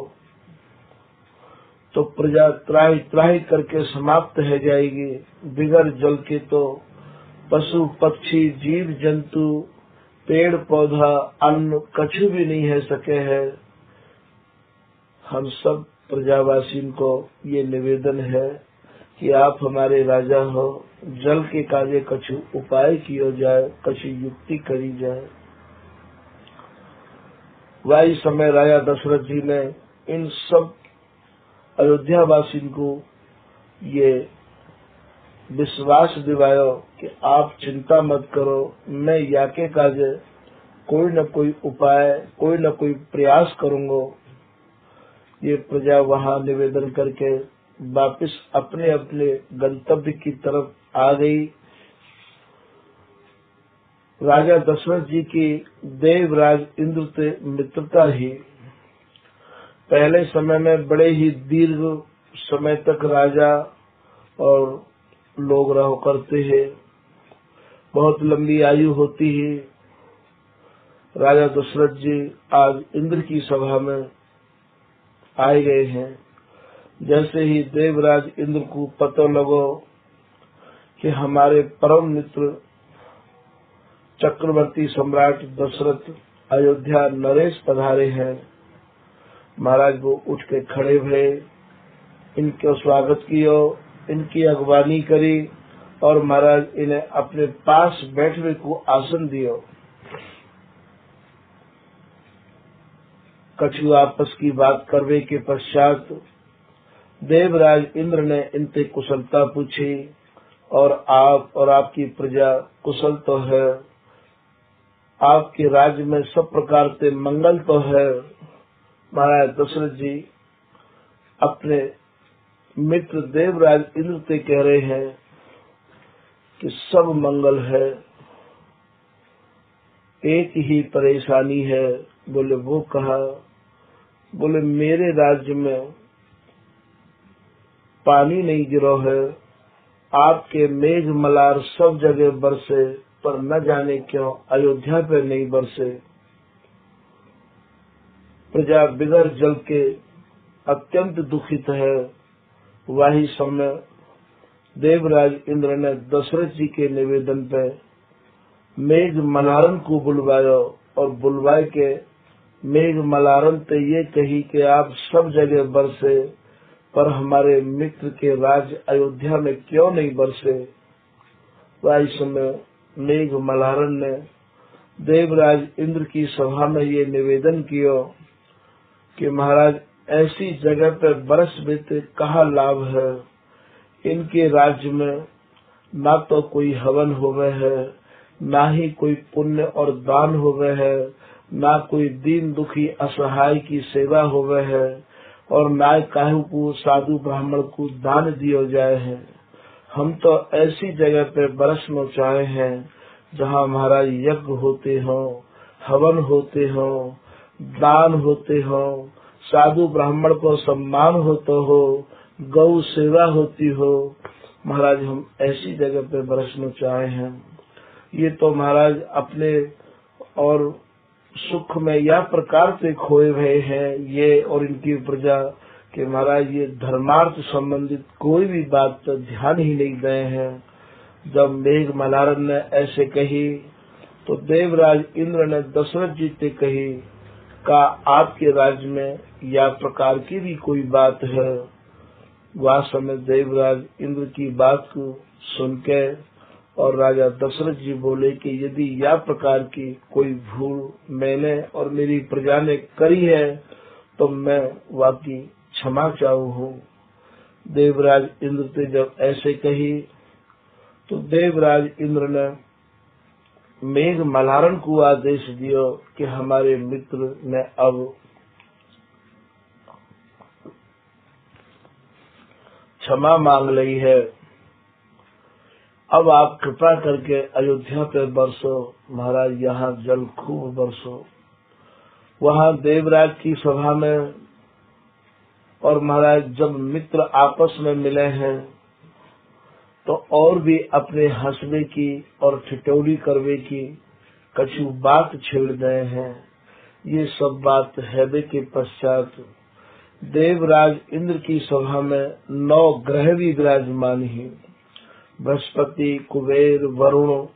तो प्रजा त्राही त्राही करके समाप्त है जाएगी। बिगर जल के तो पशु पक्षी जीव जंतु पेड़ पौधा अन्न कछु भी नहीं है सके है। हम सब प्रजावासी को ये निवेदन है कि आप हमारे राजा हो, जल के कार्य कछु उपाय किया जाए, कछु युक्ति करी जाए। वही समय राजा दशरथ जी ने इन सब अयोध्या वासी को ये विश्वास दिवायो कि आप चिंता मत करो, मैं याके काजे कोई न कोई उपाय, कोई न कोई प्रयास करूंगा। ये प्रजा वहां निवेदन करके वापिस अपने अपने गंतव्य की तरफ आ गई। राजा दशरथ जी की देवराज इंद्र से मित्रता ही पहले समय में बड़े ही दीर्घ समय तक राजा और लोग रहो करते हैं, बहुत लंबी आयु होती है। राजा दशरथ जी आज इंद्र की सभा में आए गए हैं। जैसे ही देवराज इंद्र को पता लगो कि हमारे परम मित्र चक्रवर्ती सम्राट दशरथ अयोध्या नरेश पधारे हैं, महाराज वो उठ के खड़े हुए, इनका स्वागत किया, इनकी अगवानी करी और महाराज इन्हें अपने पास बैठने को आसन दियो। कछु आपस की बात करने के पश्चात देवराज इंद्र ने इनसे कुशलता पूछी और आप और आपकी प्रजा कुशल तो है, आपके राज्य में सब प्रकार से मंगल तो है। महाराज दशरथ जी अपने मित्र देवराज इंद्र से कह रहे हैं कि सब मंगल है, एक ही परेशानी है। बोले वो कहा? बोले मेरे राज्य में पानी नहीं गिरो है, आपके मेघ मलार सब जगह बरसे, पर न जाने क्यों अयोध्या पे नहीं बरसे। प्रजा बिगर जल के अत्यंत दुखित है। वही समय देवराज इंद्र ने दशरथ जी के निवेदन पे मेघ मलारन को बुलवाया और बुलवाए के मेघ मलारन ते ये कही कि आप सब जगह बरसे, पर हमारे मित्र के राज्य अयोध्या में क्यों नहीं बरसे। वही समय मेघ मलारन ने देवराज इंद्र की सभा में ये निवेदन किया कि महाराज ऐसी जगह पर बरस बीते कहा लाभ है। इनके राज्य में ना तो कोई हवन हो गए है, ना ही कोई पुण्य और दान हो गए है, ना कोई दीन दुखी असहाय की सेवा हो गए है, और ना काहू को साधु ब्राह्मण को दान दिया जाए है। हम तो ऐसी जगह पे बरसना चाहे हैं जहाँ महाराज यज्ञ होते हो, हवन होते हो, दान होते हो, साधु ब्राह्मण को सम्मान होता हो, गौ सेवा होती हो। महाराज हम ऐसी जगह पे बरसना चाहे हैं। ये तो महाराज अपने और सुख में या प्रकार से खोए हुए हैं ये और इनकी प्रजा कि महाराज ये धर्मार्थ संबंधित कोई भी बात तो ध्यान ही नहीं गए हैं। जब मेघ मलारन ने ऐसे कही तो देवराज इंद्र ने दशरथ जी से कही का आपके राज्य में या प्रकार की भी कोई बात है। वह समय देवराज इंद्र की बात को सुन के और राजा दशरथ जी बोले कि यदि या प्रकार की कोई भूल मैंने और मेरी प्रजा ने करी है तो मैं वाकई क्षमा चाहू हूँ। देवराज इंद्र से जब ऐसे कही तो देवराज इंद्र ने मेघ मलारन को आदेश दिया कि हमारे मित्र ने अब क्षमा मांग ली है, अब आप कृपा करके अयोध्या पे बरसो। महाराज यहाँ जल खूब बरसो। वहाँ देवराज की सभा में और महाराज जब मित्र आपस में मिले हैं तो और भी अपने हंसने की और ठिठोली करवे की कछु बात छेड़ गए हैं। ये सब बात हैबे के पश्चात देवराज इंद्र की सभा में 9 ग्रह भी विराजमान ही। बृहस्पति, कुबेर, वरुण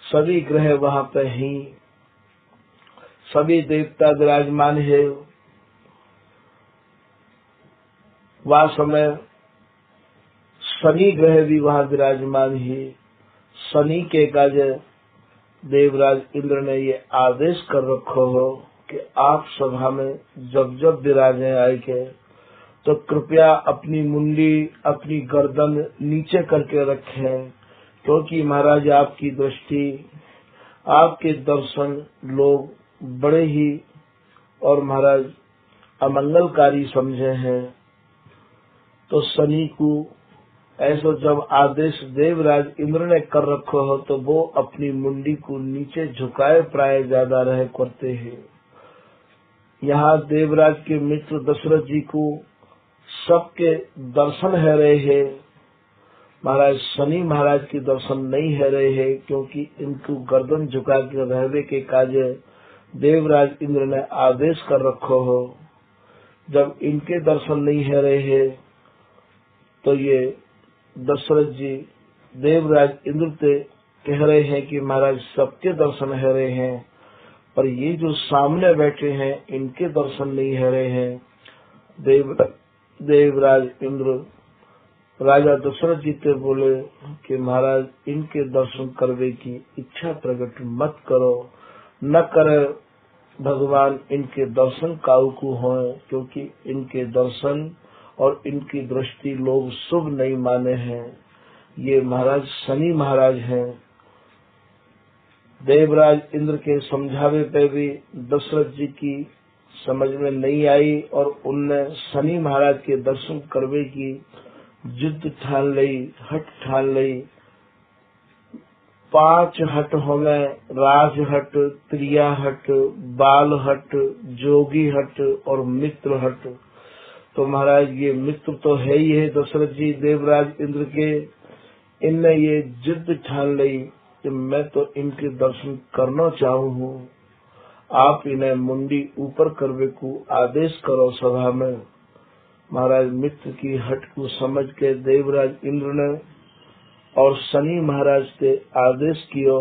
सभी ग्रह वहाँ पे ही, सभी देवता विराजमान है। वह समय शनि ग्रह भी वहाँ विराजमान ही। शनि के कार्य देवराज इंद्र ने ये आदेश कर रखो हो कि आप सभा में जब जब विराजे आए के तो कृपया अपनी मुंडी, अपनी गर्दन नीचे करके रखें, क्योंकि महाराज आपकी दृष्टि, आपके दर्शन लोग बड़े ही और महाराज अमंगलकारी समझे हैं। तो शनि को ऐसा जब आदेश देवराज इंद्र ने कर रखो हो तो वो अपनी मुंडी को नीचे झुकाए प्राय ज्यादा रहे करते हैं। यहाँ देवराज के मित्र दशरथ जी को सबके दर्शन है रहे हैं, महाराज शनि महाराज के दर्शन नहीं है रहे हैं, क्योंकि इनको गर्दन झुका के रहने के कार्य देवराज इंद्र ने आदेश कर रखो हो। जब इनके दर्शन नहीं है रहे हैं तो ये दशरथ जी देवराज इंद्र से कह रहे हैं कि महाराज सबके दर्शन है रहे हैं, पर ये जो सामने बैठे हैं इनके दर्शन नहीं है रहे हैं। देवराज इंद्र राजा दशरथ जी से बोले कि महाराज इनके दर्शन करने की इच्छा प्रकट मत करो, न करे भगवान इनके दर्शन काऊ को हो, क्योंकि इनके दर्शन और इनकी दृष्टि लोग शुभ नहीं माने हैं। ये महाराज शनि महाराज हैं। देवराज इंद्र के समझावे पे भी दशरथ जी की समझ में नहीं आई और उनने शनि महाराज के दर्शन करवे की जिद ठान लई, हट ठान लई। 5 हट होंगे, राज हट, त्रिया हट, बाल हट, जोगी हट और मित्र हट। तो महाराज ये मित्र तो है ही है दशरथ जी देवराज इंद्र के। इनने ये जिद ठान ली कि मैं तो इनके दर्शन करना चाहूँ हूँ। आप इन्हें मुंडी ऊपर करवे को आदेश करो सभा में। महाराज मित्र की हट को समझ के देवराज इंद्र ने और शनि महाराज से आदेश किया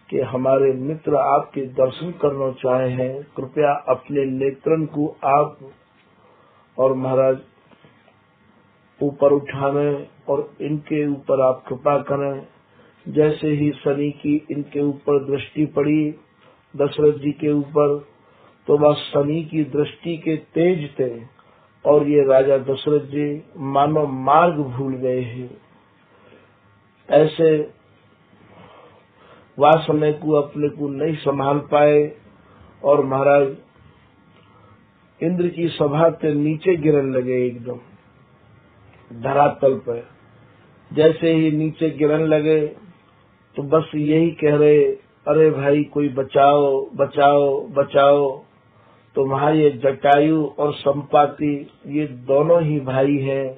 कि हमारे मित्र आपके दर्शन करना चाहे हैं, कृपया अपने नेत्रन को आप और महाराज ऊपर उठाने और इनके ऊपर आप कृपा करें। जैसे ही शनि की इनके ऊपर दृष्टि पड़ी दशरथ जी के ऊपर, तो वह शनि की दृष्टि के तेज थे और ये राजा दशरथ जी मानो मार्ग भूल गए हैं। ऐसे वह समय को अपने को नहीं संभाल पाए और महाराज इंद्र की सभा के नीचे गिरने लगे, एकदम धरातल पर। जैसे ही नीचे गिरने लगे तो बस यही कह रहे, अरे भाई कोई बचाओ बचाओ बचाओ। तो वहाँ ये जटायु और संपाति ये दोनों ही भाई हैं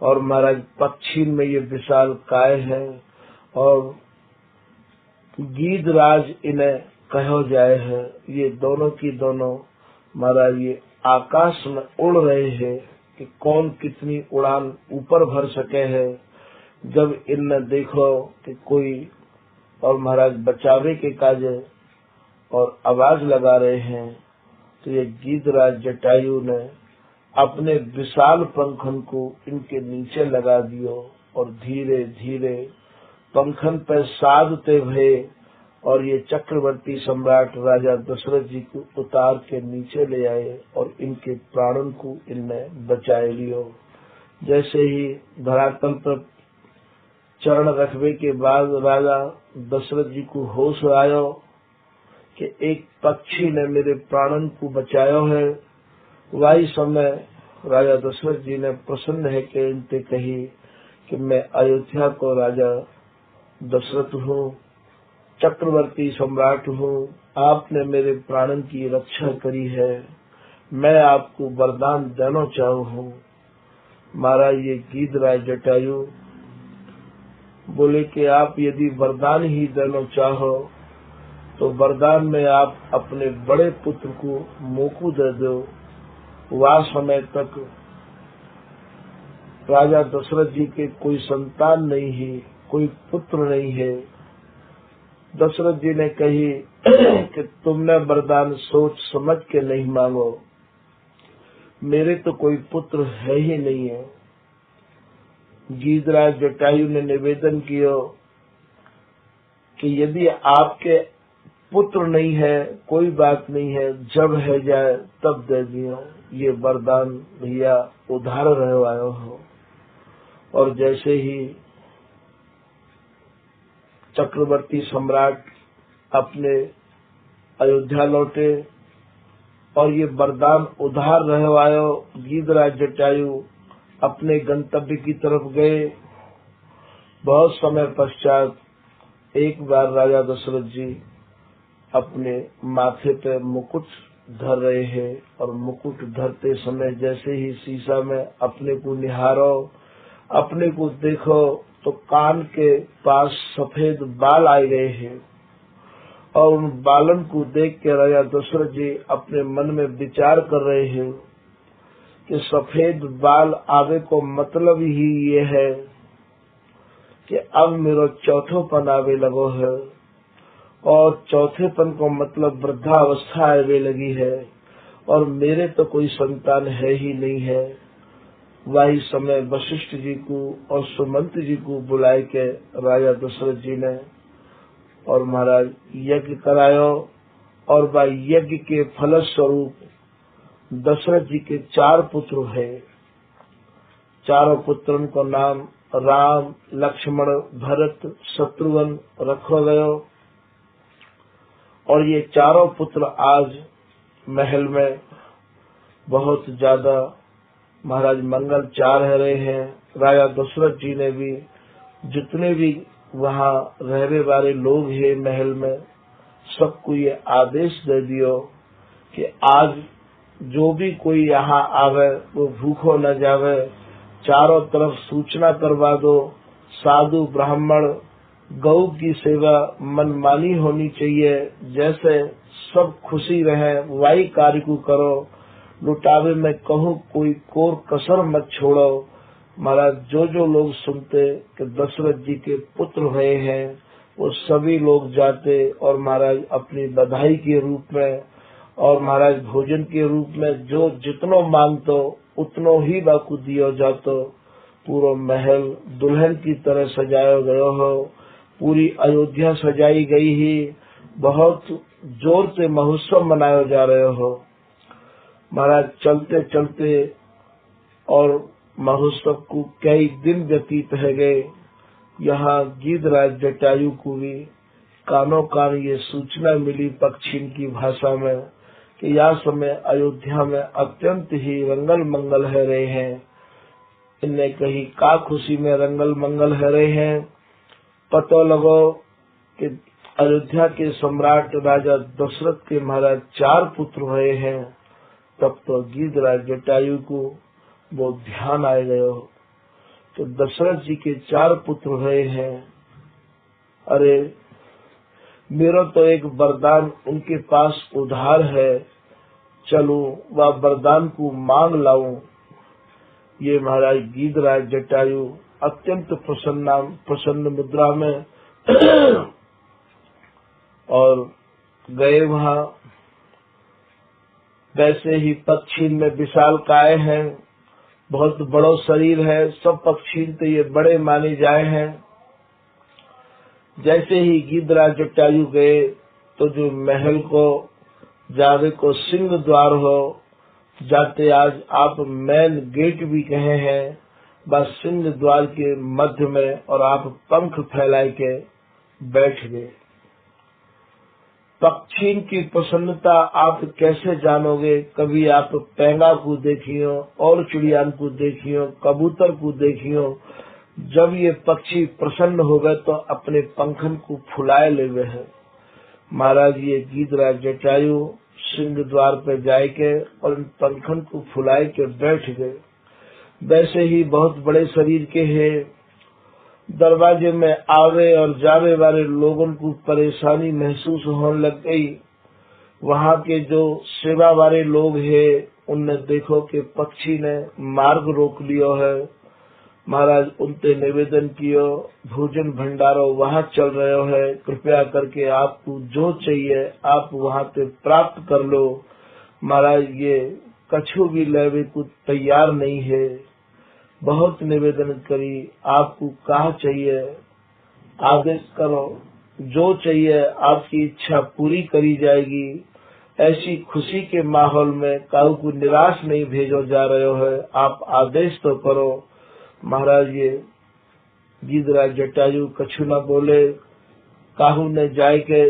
और महाराज पक्षी में ये विशाल काय है और गीधराज इन्हें कहो जाए है। ये दोनों की दोनों महाराज ये आकाश में उड़ रहे हैं कि कौन कितनी उड़ान ऊपर भर सके है। जब इनने देखो कि कोई और महाराज बचावे के काजे और आवाज लगा रहे हैं, तो ये गीधराज जटायु ने अपने विशाल पंखन को इनके नीचे लगा दियो और धीरे धीरे पंखन पर साधते भये और ये चक्रवर्ती सम्राट राजा दशरथ जी को उतार के नीचे ले आए और इनके प्राणों को इनने बचाए लियो। जैसे ही धरातल पर चरण रखने के बाद राजा दशरथ जी को होश आयो कि एक पक्षी ने मेरे प्राणन को बचाया है। वही समय राजा दशरथ जी ने प्रसन्न है कि इनसे कही कि मैं अयोध्या को राजा दशरथ हूँ, चक्रवर्ती सम्राट हूँ, आपने मेरे प्राणन की रक्षा करी है, मैं आपको वरदान देना चाहू हूँ। महाराज ये गीधराज जटायु बोले कि आप यदि वरदान ही देना चाहो तो वरदान में आप अपने बड़े पुत्र को मोकू दे दो। वह समय तक राजा दशरथ जी के कोई संतान नहीं है, कोई पुत्र नहीं है। दशरथ जी ने कही कि तुमने वरदान सोच समझ के नहीं मांगो, मेरे तो कोई पुत्र है ही नहीं है। गीधराज जटायु ने निवेदन किया कि यदि आपके पुत्र नहीं है कोई बात नहीं है, जब है जाए तब दे दियो, ये वरदान भैया उधार रहे आयो हो। और जैसे ही चक्रवर्ती सम्राट अपने अयोध्या लौटे और ये वरदान उधार रहे आयो, गीधराज जटायु अपने गंतव्य की तरफ गए। बहुत समय पश्चात एक बार राजा दशरथ जी अपने माथे पे मुकुट धर रहे हैं और मुकुट धरते समय जैसे ही शीशा में अपने को निहारो, अपने को देखो तो कान के पास सफेद बाल आए गए हैं और उन बालन को देख के राजा दशरथ जी अपने मन में विचार कर रहे हैं कि सफेद बाल आवे को मतलब ही ये है कि अब मेरा चौथोपन आवे लगो है और चौथेपन को मतलब वृद्धावस्था आवे लगी है और मेरे तो कोई संतान है ही नहीं है। वही समय वशिष्ठ जी को और सुमंत जी को बुलाए के राजा दशरथ जी ने और महाराज यज्ञ करायो और वह यज्ञ के फलस्वरूप दशरथ जी के 4 पुत्र हैं। चारों पुत्रों को नाम राम, लक्ष्मण, भरत, शत्रुघ्न रखो गयो और ये चारों पुत्र आज महल में बहुत ज्यादा महाराज मंगल चाह रहे हैं। राजा दशरथ जी ने भी जितने भी वहाँ रहने वाले लोग हैं महल में, सबको ये आदेश दे दियो कि आज जो भी कोई यहाँ आवे वो भूखो न जावे। चारों तरफ सूचना करवा दो, साधु ब्राह्मण गौ की सेवा मनमानी होनी चाहिए, जैसे सब खुशी रहे वही कार्य को करो। लुटावे में कहूँ कोई कोर कसर मत छोड़ो। महाराज जो जो लोग सुनते कि दशरथ जी के पुत्र हुए हैं वो सभी लोग जाते और महाराज अपनी बधाई के रूप में और महाराज भोजन के रूप में जो जितनो मांगतो उतनो ही बाकू दियो जातो। पूरा महल दुल्हन की तरह सजाया गयो हो, पूरी अयोध्या सजाई गई ही, बहुत जोर से महोत्सव मनाया जा रहे हो। महाराज चलते चलते और महोत्सव को कई दिन व्यतीत है गए। यहाँ गीधराज जटायु को भी कानों कान ये सूचना मिली पक्षिन की भाषा में कि यह समय अयोध्या में अत्यंत ही रंगल मंगल है रहे हैं। इनने कही का खुशी में रंगल मंगल है रहे हैं। पतो लगो कि अयोध्या के सम्राट राजा दशरथ के महाराज 4 पुत्र हुए हैं। तब तो गीधराज जटायु को वो ध्यान आ गयो तो दशरथ जी के 4 पुत्र हुए हैं। अरे मेरा तो एक वरदान उनके पास उधार है, चलूं वह वरदान को मांग लाऊं। ये महाराज गीधराज जटायु अत्यंत प्रसन्न मुद्रा में और गए वहाँ। वैसे ही पक्षी में विशाल काय है, बहुत बड़ो शरीर है, सब पक्षी तो ये बड़े माने जाए हैं। जैसे ही गीधराज जटायु गए तो जो महल को जावे को सिंह द्वार हो जाते, आज आप मेन गेट भी कहे हैं, बस सिंह द्वार के मध्य में, और आप पंख फैलाए के बैठ गए। पक्षी की प्रसन्नता आप कैसे जानोगे? कभी आप पैंगा को देखियो और चिड़ियान को देखियो, कबूतर को देखियो। जब ये पक्षी प्रसन्न हो गए तो अपने पंखन को फुलाए लेवे है। महाराज ये गीधराज जटायु सिंह द्वार पे जाए के और इन पंखन को फुलाए के बैठ गए। वैसे ही बहुत बड़े शरीर के हैं। दरवाजे में आवे और जावे वाले लोगों को परेशानी महसूस होने लग गई। वहाँ के जो सेवा वाले लोग हैं उनने देखो कि पक्षी ने मार्ग रोक लियो है। महाराज उनसे निवेदन कियो, भोजन भंडारो वहाँ चल रहे है, कृपया करके आपको जो चाहिए आप वहाँ से प्राप्त कर लो। महाराज ये कछु भी लेवे को तैयार नहीं है। बहुत निवेदन करी, आपको कहा चाहिए आदेश करो, जो चाहिए आपकी इच्छा पूरी करी जाएगी। ऐसी खुशी के माहौल में काहू को निराश नहीं भेजो जा रहे हो, आप आदेश तो करो। महाराज ये गीधराज जटायु कछु न बोले। काहू ने जाए के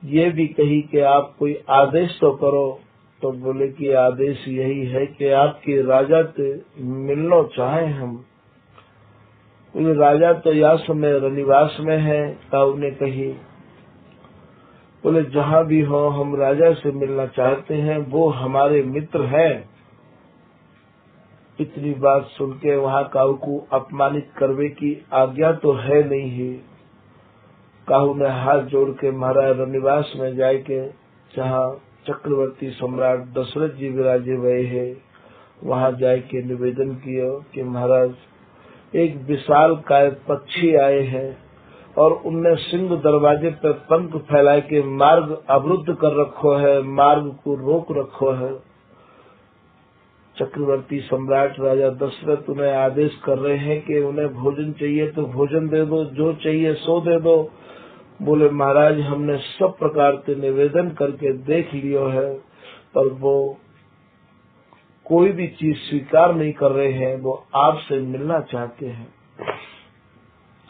ये भी कही कि आप कोई आदेश तो करो, तो बोले कि आदेश यही है कि आपके राजा से मिलना चाहे हम। बोले राजा तो या समय रनिवास में है। काहू ने कही, बोले जहाँ भी हो हम राजा से मिलना चाहते हैं, वो हमारे मित्र हैं। इतनी बात सुन के वहाँ काहू को अपमानित करने की आज्ञा तो है नहीं है। काहू ने हाथ जोड़ के महाराज रनिवास में जाए के जहाँ चक्रवर्ती सम्राट दशरथ जी विराजे हुए है वहाँ जाए के निवेदन किया कि महाराज एक विशाल काय पक्षी आए हैं और उनने सिंह दरवाजे पर पंख फैलाए के मार्ग अवरुद्ध कर रखो है, मार्ग को रोक रखो है। चक्रवर्ती सम्राट राजा दशरथ उन्हें आदेश कर रहे हैं कि उन्हें भोजन चाहिए तो भोजन दे दो, जो चाहिए सो दे दो। बोले महाराज हमने सब प्रकार से निवेदन करके देख लियो है, पर वो कोई भी चीज स्वीकार नहीं कर रहे हैं, वो आपसे मिलना चाहते हैं।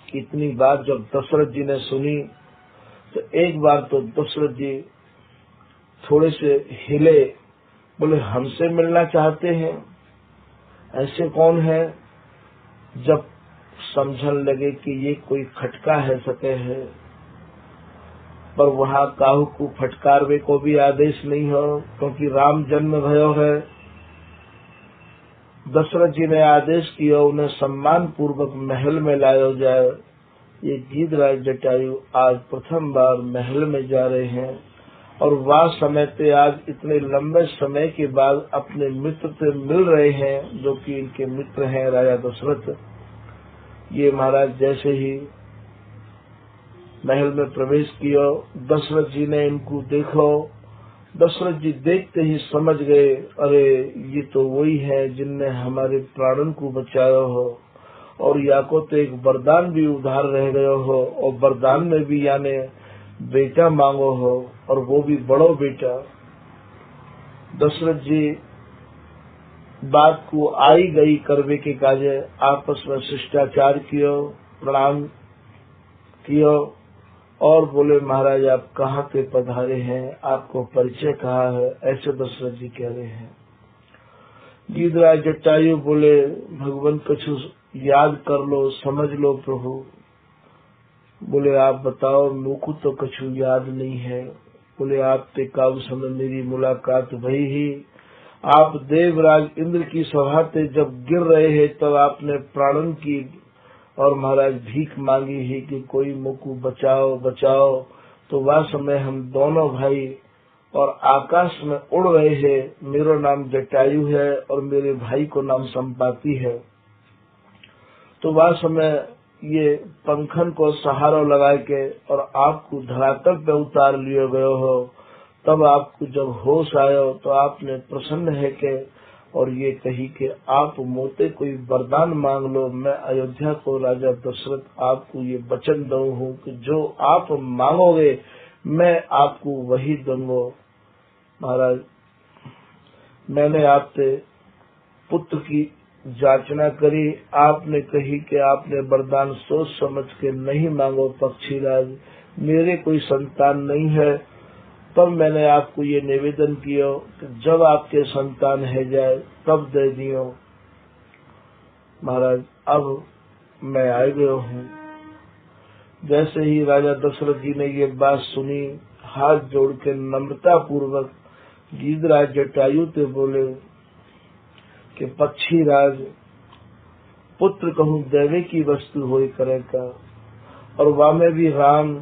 इतनी बात जब दशरथ जी ने सुनी तो एक बार तो दशरथ जी थोड़े से हिले, बोले हमसे मिलना चाहते हैं, ऐसे कौन है? जब समझने लगे कि ये कोई खटका है सके है, पर वहाँ काहू को फटकारवे को भी आदेश नहीं हो, क्योंकि राम जन्म भयो है। दशरथ जी ने आदेश किया उन्हें सम्मान पूर्वक महल में लाया जाए। ये गीधराज जटायु आज प्रथम बार महल में जा रहे हैं और वह समय पे आज इतने लंबे समय के बाद अपने मित्र से मिल रहे हैं, जो कि इनके मित्र हैं राजा दशरथ। ये महाराज जैसे ही महल में प्रवेश किया, दशरथ जी ने इनको देखो। दशरथ जी देखते ही समझ गए, अरे ये तो वही है जिनने हमारे प्राणन को बचाया हो, और या को तो एक वरदान भी उधार रह गयो हो, और वरदान में भी यानी बेटा मांगो हो, और वो भी बड़ो बेटा। दशरथ जी बात को आई गई करवे के काजे आपस में शिष्टाचार कियो, प्रणाम कियो और बोले महाराज आप कहाँ के पधारे हैं, आपको परिचय कहा है, ऐसे दशरथ जी कह रहे हैं। गीधराज जटायु बोले भगवान कछु याद कर लो, समझ लो प्रभु। बोले आप बताओ, मुझको तो कछु याद नहीं है। बोले आपसे काबू समय मेरी मुलाकात भई ही, आप देवराज इंद्र की सभा से जब गिर रहे हैं तब आपने प्राणन की और महाराज भीख मांगी ही कि कोई मुझको बचाओ बचाओ। तो वह समय हम दोनों भाई और आकाश में उड़ रहे हैं। मेरा नाम जटायु है और मेरे भाई को नाम संपाति है। तो वह समय ये पंखन को सहारा लगा के और आपको धरातल पे उतार लिए गए हो। तब आपको जब होश आयो तो आपने प्रसन्न है के और ये कही कि आप मोते कोई वरदान मांग लो, मैं अयोध्या को राजा दशरथ आपको ये वचन दूं हूँ कि जो आप मांगोगे मैं आपको वही दूंगा। महाराज मैंने आपसे पुत्र की जांचना करी, आपने कही कि आपने वरदान सोच समझ के नहीं मांगो पक्षीराज, मेरे कोई संतान नहीं है। तब मैंने आपको ये निवेदन किया कि जब आपके संतान है जाए तब दे दियो। महाराज अब मैं आ गया हूँ। जैसे ही राजा दशरथ जी ने ये बात सुनी, हाथ जोड़ के नम्रता पूर्वक गीधराज जटायु से बोले कि पक्षीराज पुत्र कहूँ देवे की वस्तु होई करेगा, और वह में भी राम।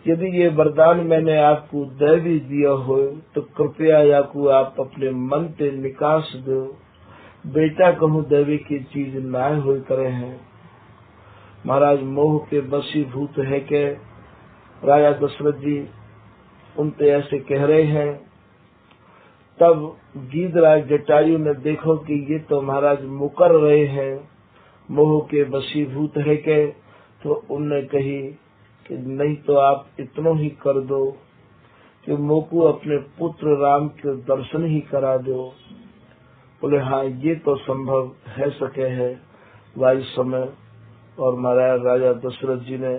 यदि ये वरदान मैंने आपको दे भी दिया हो तो कृपया याकू आप अपने मन पे निकास दो। बेटा कहूँ देवी की चीज ना हो करे हैं। महाराज मोह के वशीभूत है के राजा दशरथ जी उनसे ऐसे कह रहे हैं। तब गीधराज जटायु ने देखो कि ये तो महाराज मुकर रहे हैं, मोह के वशीभूत है के, तो उनने कही कि नहीं तो आप इतना ही कर दो कि मोको अपने पुत्र राम के दर्शन ही करा दो। बोले हाँ ये तो संभव है सके है वायु समय। और महाराज राजा दशरथ जी ने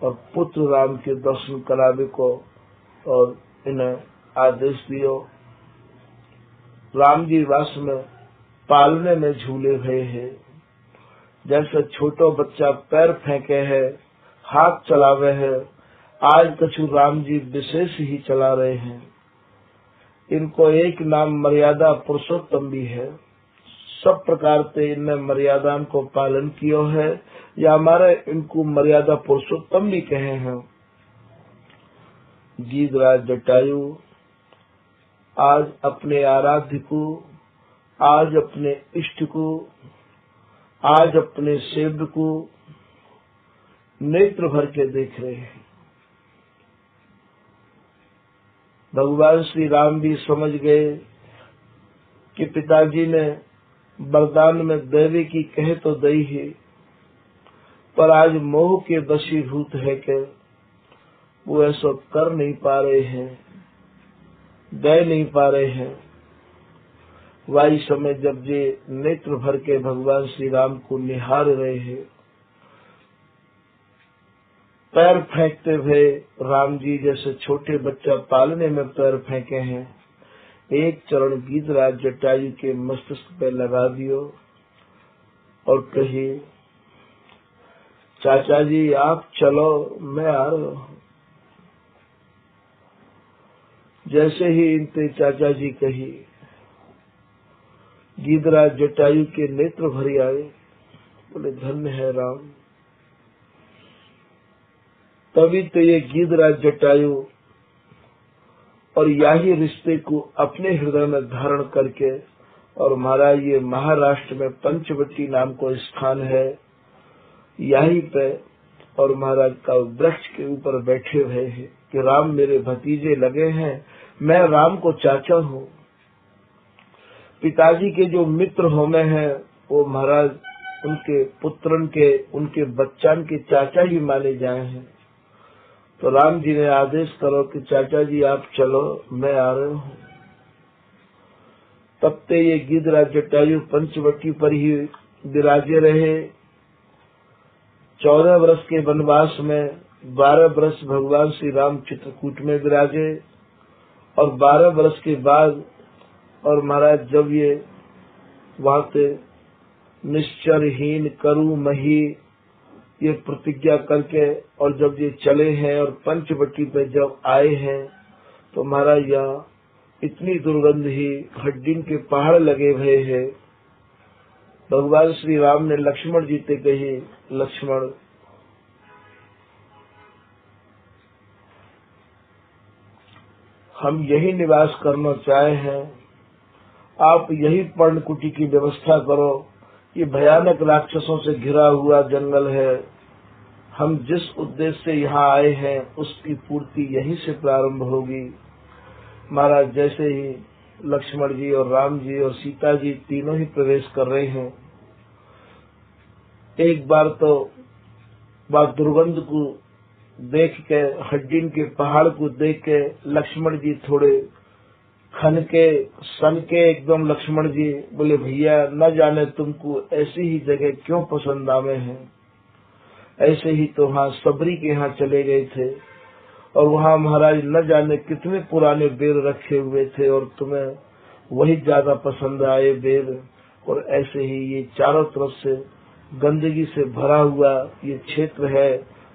और पुत्र राम के दर्शन करावे को और इन्हें आदेश दियो। राम जी वास में पालने में झूले गए हैं, जैसे छोटो बच्चा पैर फेंके है हाथ चलावे है, आज कछु राम जी विशेष ही चला रहे हैं। इनको एक नाम मर्यादा पुरुषोत्तम भी है। सब प्रकार से इनने मर्यादा को पालन किया है, या हमारे इनको मर्यादा पुरुषोत्तम भी कहे हैं। गीधराज जटायु आज अपने आराध्य को, आज अपने इष्ट को, आज अपने सेव्य को नेत्र भर के देख रहे हैं। भगवान श्री राम भी समझ गए कि पिताजी ने वरदान में देवी की कहे तो दई ही, पर आज मोह के वशीभूत है के वो ऐसा कर नहीं पा रहे हैं, दे नहीं पा रहे हैं। वही समय जब ये नेत्र भर के भगवान श्री राम को निहार रहे हैं, पैर फेंकते हुए राम जी जैसे छोटे बच्चा पालने में पैर फेंके हैं, एक चरण गीधराज जटायु के मस्तिष्क पे लगा दियो और कही, चाचा जी आप चलो, मैं आ रहा हूँ। जैसे ही इनते चाचा जी कही, गीधराज जटायु के नेत्र भरी आए, बोले धन्य है राम। तभी तो ये गीधराज जटायु और यही रिश्ते को अपने हृदय में धारण करके, और महाराज ये महाराष्ट्र में पंचवटी नाम को स्थान है, यहीं पे और महाराज का वृक्ष के ऊपर बैठे हुए हैं कि राम मेरे भतीजे लगे हैं, मैं राम को चाचा हूँ। पिताजी के जो मित्र होमे हैं वो महाराज उनके पुत्रन के, उनके बच्चन के चाचा ही माने जाए हैं। तो राम जी ने आदेश करो कि चाचा जी आप चलो, मैं आ रहा हूँ। तब ते ये गीधराज जटायु पंचवटी पर ही विराजे रहे। 14 वर्ष के वनवास में 12 वर्ष भगवान श्री राम चित्रकूट में विराजे, और 12 वर्ष के बाद और महाराज जब ये वहां से निश्चरहीन करु मही ये प्रतिज्ञा करके और जब ये चले हैं और पंचवटी पे जब आए हैं, तो महाराज यहाँ इतनी दुर्गंध ही हड्डिन के पहाड़ लगे हुए हैं। भगवान श्री राम ने लक्ष्मण जी से कही, लक्ष्मण हम यही निवास करना चाहे हैं, आप यही पर्णकुटी की व्यवस्था करो। ये भयानक राक्षसों से घिरा हुआ जंगल है, हम जिस उद्देश्य से यहाँ आए हैं उसकी पूर्ति यहीं से प्रारंभ होगी। महाराज जैसे ही लक्ष्मण जी और राम जी और सीता जी तीनों ही प्रवेश कर रहे हैं, एक बार तो बात दुर्गंध को देख के, हड्डिन के पहाड़ को देख के लक्ष्मण जी थोड़े खन के सन के एकदम लक्ष्मण जी बोले, भैया न जाने तुमको ऐसी ही जगह क्यों पसंद आवे हैं। ऐसे ही तो वहाँ सबरी के यहाँ चले गए थे और वहाँ महाराज न जाने कितने पुराने बेर रखे हुए थे और तुम्हें वही ज्यादा पसंद आए बेर। और ऐसे ही ये चारों तरफ से गंदगी से भरा हुआ ये क्षेत्र है,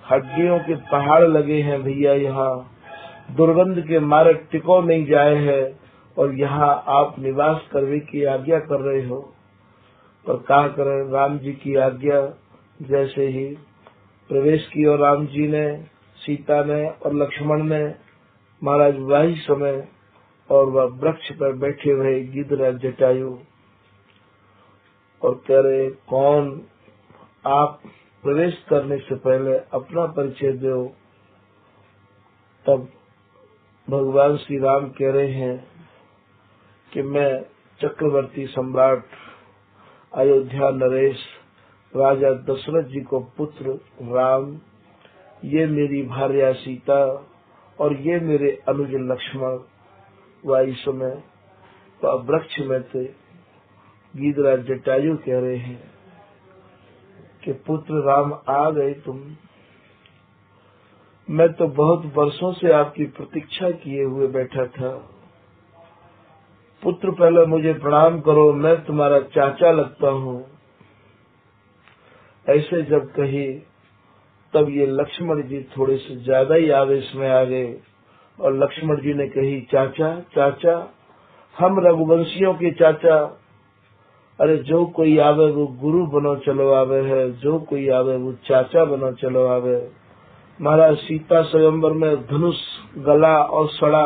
हड्डियों के पहाड़ लगे हैं भैया, यहाँ दुर्गंध के मारे टिको नहीं जाए हैं और यहाँ आप निवास करने की आज्ञा कर रहे हो। पर क्या करें, राम जी की आज्ञा। जैसे ही प्रवेश किया राम जी ने, सीता ने और लक्ष्मण ने, महाराज वही समय और वह वृक्ष पर बैठे हुए गीधराज जटायु और कह रहे, कौन आप, प्रवेश करने से पहले अपना परिचय दो। तब भगवान श्री राम कह रहे हैं कि मैं चक्रवर्ती सम्राट अयोध्या नरेश राजा दशरथ जी को पुत्र राम, ये मेरी भार्या सीता और ये मेरे अनुज लक्ष्मण वही समय वृक्ष में थे। गीधराज जटायु कह रहे हैं कि पुत्र राम आ गए तुम, मैं तो बहुत वर्षों से आपकी प्रतीक्षा किए हुए बैठा था। पुत्र पहले मुझे प्रणाम करो, मैं तुम्हारा चाचा लगता हूँ। ऐसे जब कही तब ये लक्ष्मण जी थोड़े से ज्यादा ही आवेश में आ गए और लक्ष्मण जी ने कही, चाचा चाचा, हम रघुवंशियों के चाचा, अरे जो कोई आवे वो गुरु बनो चलो आवे है, जो कोई आवे वो चाचा बनो चलो आवे। महाराज सीता स्वयंवर में धनुष गला और सड़ा,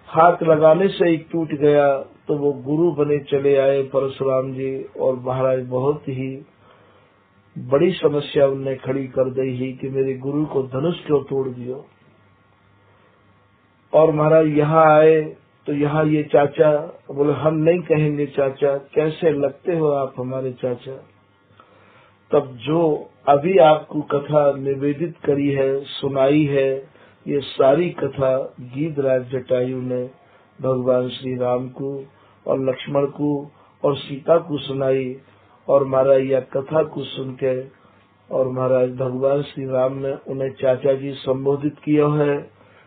हाथ लगाने से ही टूट गया, तो वो गुरु बने चले आए परशुराम जी। और महाराज बहुत ही बड़ी समस्या उनने खड़ी कर दी ही कि मेरे गुरु को धनुष क्यों तोड़ दियो। और महाराज यहाँ आए तो यहाँ ये चाचा बोले, हम नहीं कहेंगे चाचा, कैसे लगते हो आप हमारे चाचा। तब जो अभी आपको कथा निवेदित करी है, सुनाई है, ये सारी कथा गीधराज जटायु ने भगवान श्री राम को और लक्ष्मण को और सीता को सुनाई। और महाराज यह कथा को सुन के और महाराज भगवान श्री राम ने उन्हें चाचा जी संबोधित किया है,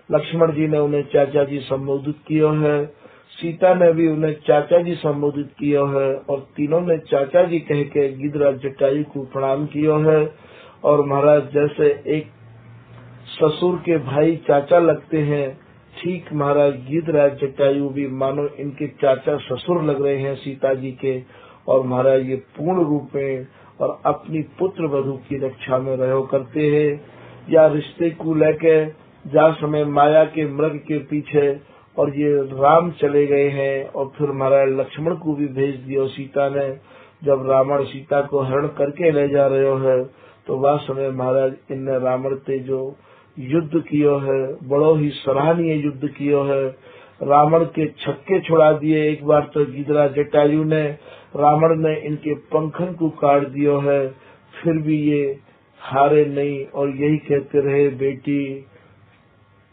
लक्ष्मण जी ने उन्हें चाचा जी संबोधित किया है, सीता ने भी उन्हें चाचा जी संबोधित किया है, और तीनों ने चाचा जी कह के गिरिराज जटायु को प्रणाम किया है। और महाराज जैसे एक ससुर के भाई चाचा लगते हैं, ठीक महाराज गिरिराज जटायु भी मानो इनके चाचा ससुर लग रहे हैं सीता जी के। और महाराज ये पूर्ण रूप में और अपनी पुत्र वधू की रक्षा में रहो करते हैं, या रिश्ते को लेके जा समय माया के मृग के पीछे, और ये राम चले गए हैं। और फिर महाराज लक्ष्मण को भी भेज दिया सीता ने। जब रावण सीता को हरण करके ले जा रहे हो तो वह समय महाराज इनने रावण से जो युद्ध किया है, बड़ो ही सराहनीय युद्ध किया है। रावण के छक्के छुड़ा दिए। एक बार तो गिरिराज जटायु ने, रावण ने इनके पंखन को काट दिया है, फिर भी ये हारे नहीं और यही कहते रहे, बेटी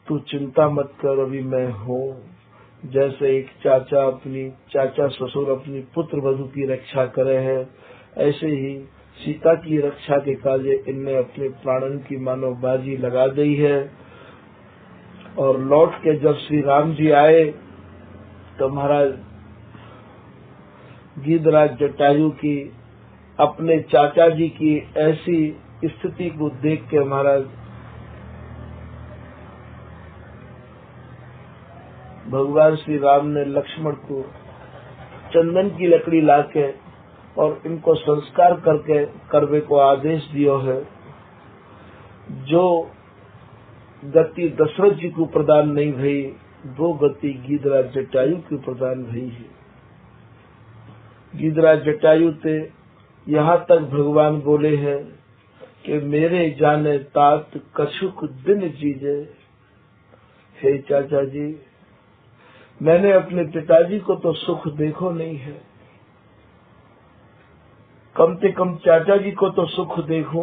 तू चिंता मत कर, अभी मैं हूँ। जैसे एक चाचा ससुर अपनी पुत्र वधू की रक्षा करे हैं, ऐसे ही सीता की रक्षा के कार्य इनने अपने प्राणन की मानो बाजी लगा दी है। और लौट के जब श्री राम जी आए तो महाराज गिरिराज जटायु की अपने चाचा जी की ऐसी स्थिति को देख के महाराज भगवान श्री राम ने लक्ष्मण को चंदन की लकड़ी लाके और इनको संस्कार करके करवे को आदेश दिया है। जो गति दशरथ जी को प्रदान नहीं भई, वो गति गिरिराज जटायु को प्रदान भई है। गिरिराज जटायु ते यहाँ तक भगवान बोले हैं कि मेरे जाने तात कछुक दिन जीजे। हे चाचा जी, मैंने अपने पिताजी को तो सुख देखो नहीं है, कम से कम चाचा जी को तो सुख देखो।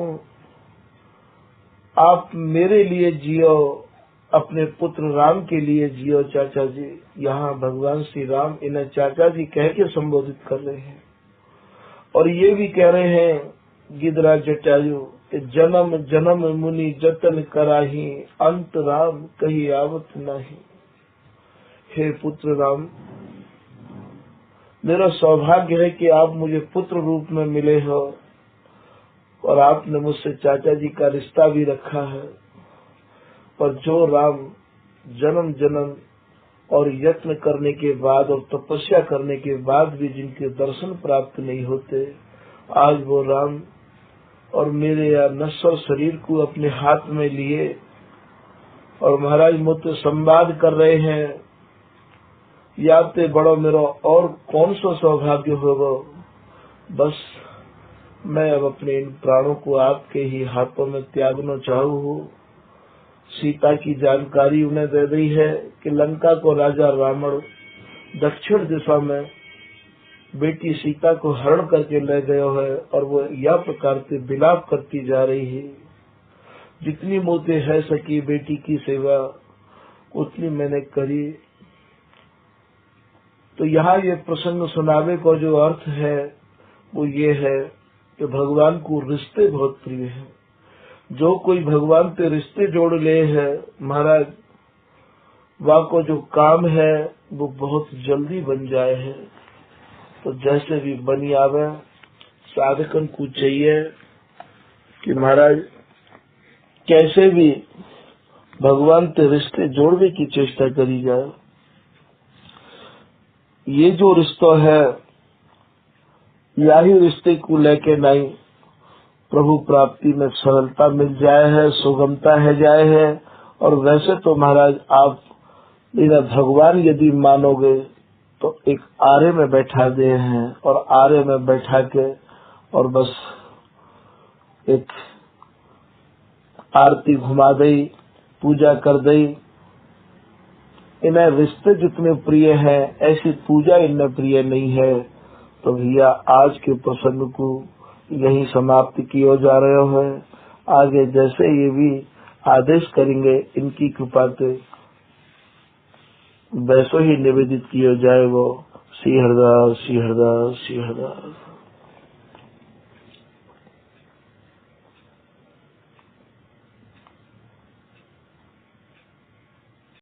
आप मेरे लिए जियो, अपने पुत्र राम के लिए जियो चाचा जी। यहाँ भगवान श्री राम इन्हें चाचा जी कह के संबोधित कर रहे हैं। और ये भी कह रहे हैं गिरिराज जटायु कि जन्म जन्म मुनि जतन कराही, अंत राम कहीं आवत नहीं। हे पुत्र राम, मेरा सौभाग्य है कि आप मुझे पुत्र रूप में मिले हो और आपने मुझसे चाचा जी का रिश्ता भी रखा है। पर जो राम जन्म जन्म और यत्न करने के बाद और तपस्या करने के बाद भी जिनके दर्शन प्राप्त नहीं होते, आज वो राम और मेरे या नश्वर शरीर को अपने हाथ में लिए और महाराज मुझसे संवाद कर रहे हैं। याते बड़ो मेरा और कौन सा सौभाग्य होगा। बस मैं अब अपने इन प्राणों को आपके ही हाथों में त्यागना चाहूँ। सीता की जानकारी उन्हें दे दी है कि लंका को राजा रावण दक्षिण दिशा में बेटी सीता को हरण करके ले गया है और वो यह प्रकार से विलाप करती जा रही है। जितनी मुझसे है सकी बेटी की सेवा उतनी मैंने करी। तो यहाँ ये प्रसंग सुनावे को जो अर्थ है वो ये है कि भगवान को रिश्ते बहुत प्रिय है। जो कोई भगवान से रिश्ते जोड़ ले है महाराज, वह को जो काम है वो बहुत जल्दी बन जाए है। तो जैसे भी बनी आवे, साधकन को चाहिए कि महाराज कैसे भी भगवान से रिश्ते जोड़ने की चेष्टा करी जाए। ये जो रिश्ता है यही रिश्ते को लेके नहीं प्रभु प्राप्ति में सरलता मिल जाए है, सुगमता है जाए है। और वैसे तो महाराज आप मेरा भगवान यदि मानोगे तो एक आरे में बैठा दे हैं और आरे में बैठा के और बस एक आरती घुमा दई, पूजा कर दई। इन्हें रिश्ते जितने प्रिय हैं ऐसी पूजा इन्हें प्रिय नहीं है। तो भैया आज के प्रसंग को यही समाप्त किया जा रहा है। आगे जैसे ये भी आदेश करेंगे इनकी कृपा से वैसे ही निवेदित किया जाए। वो श्री हरदास, श्री हरदास, श्री हरदास।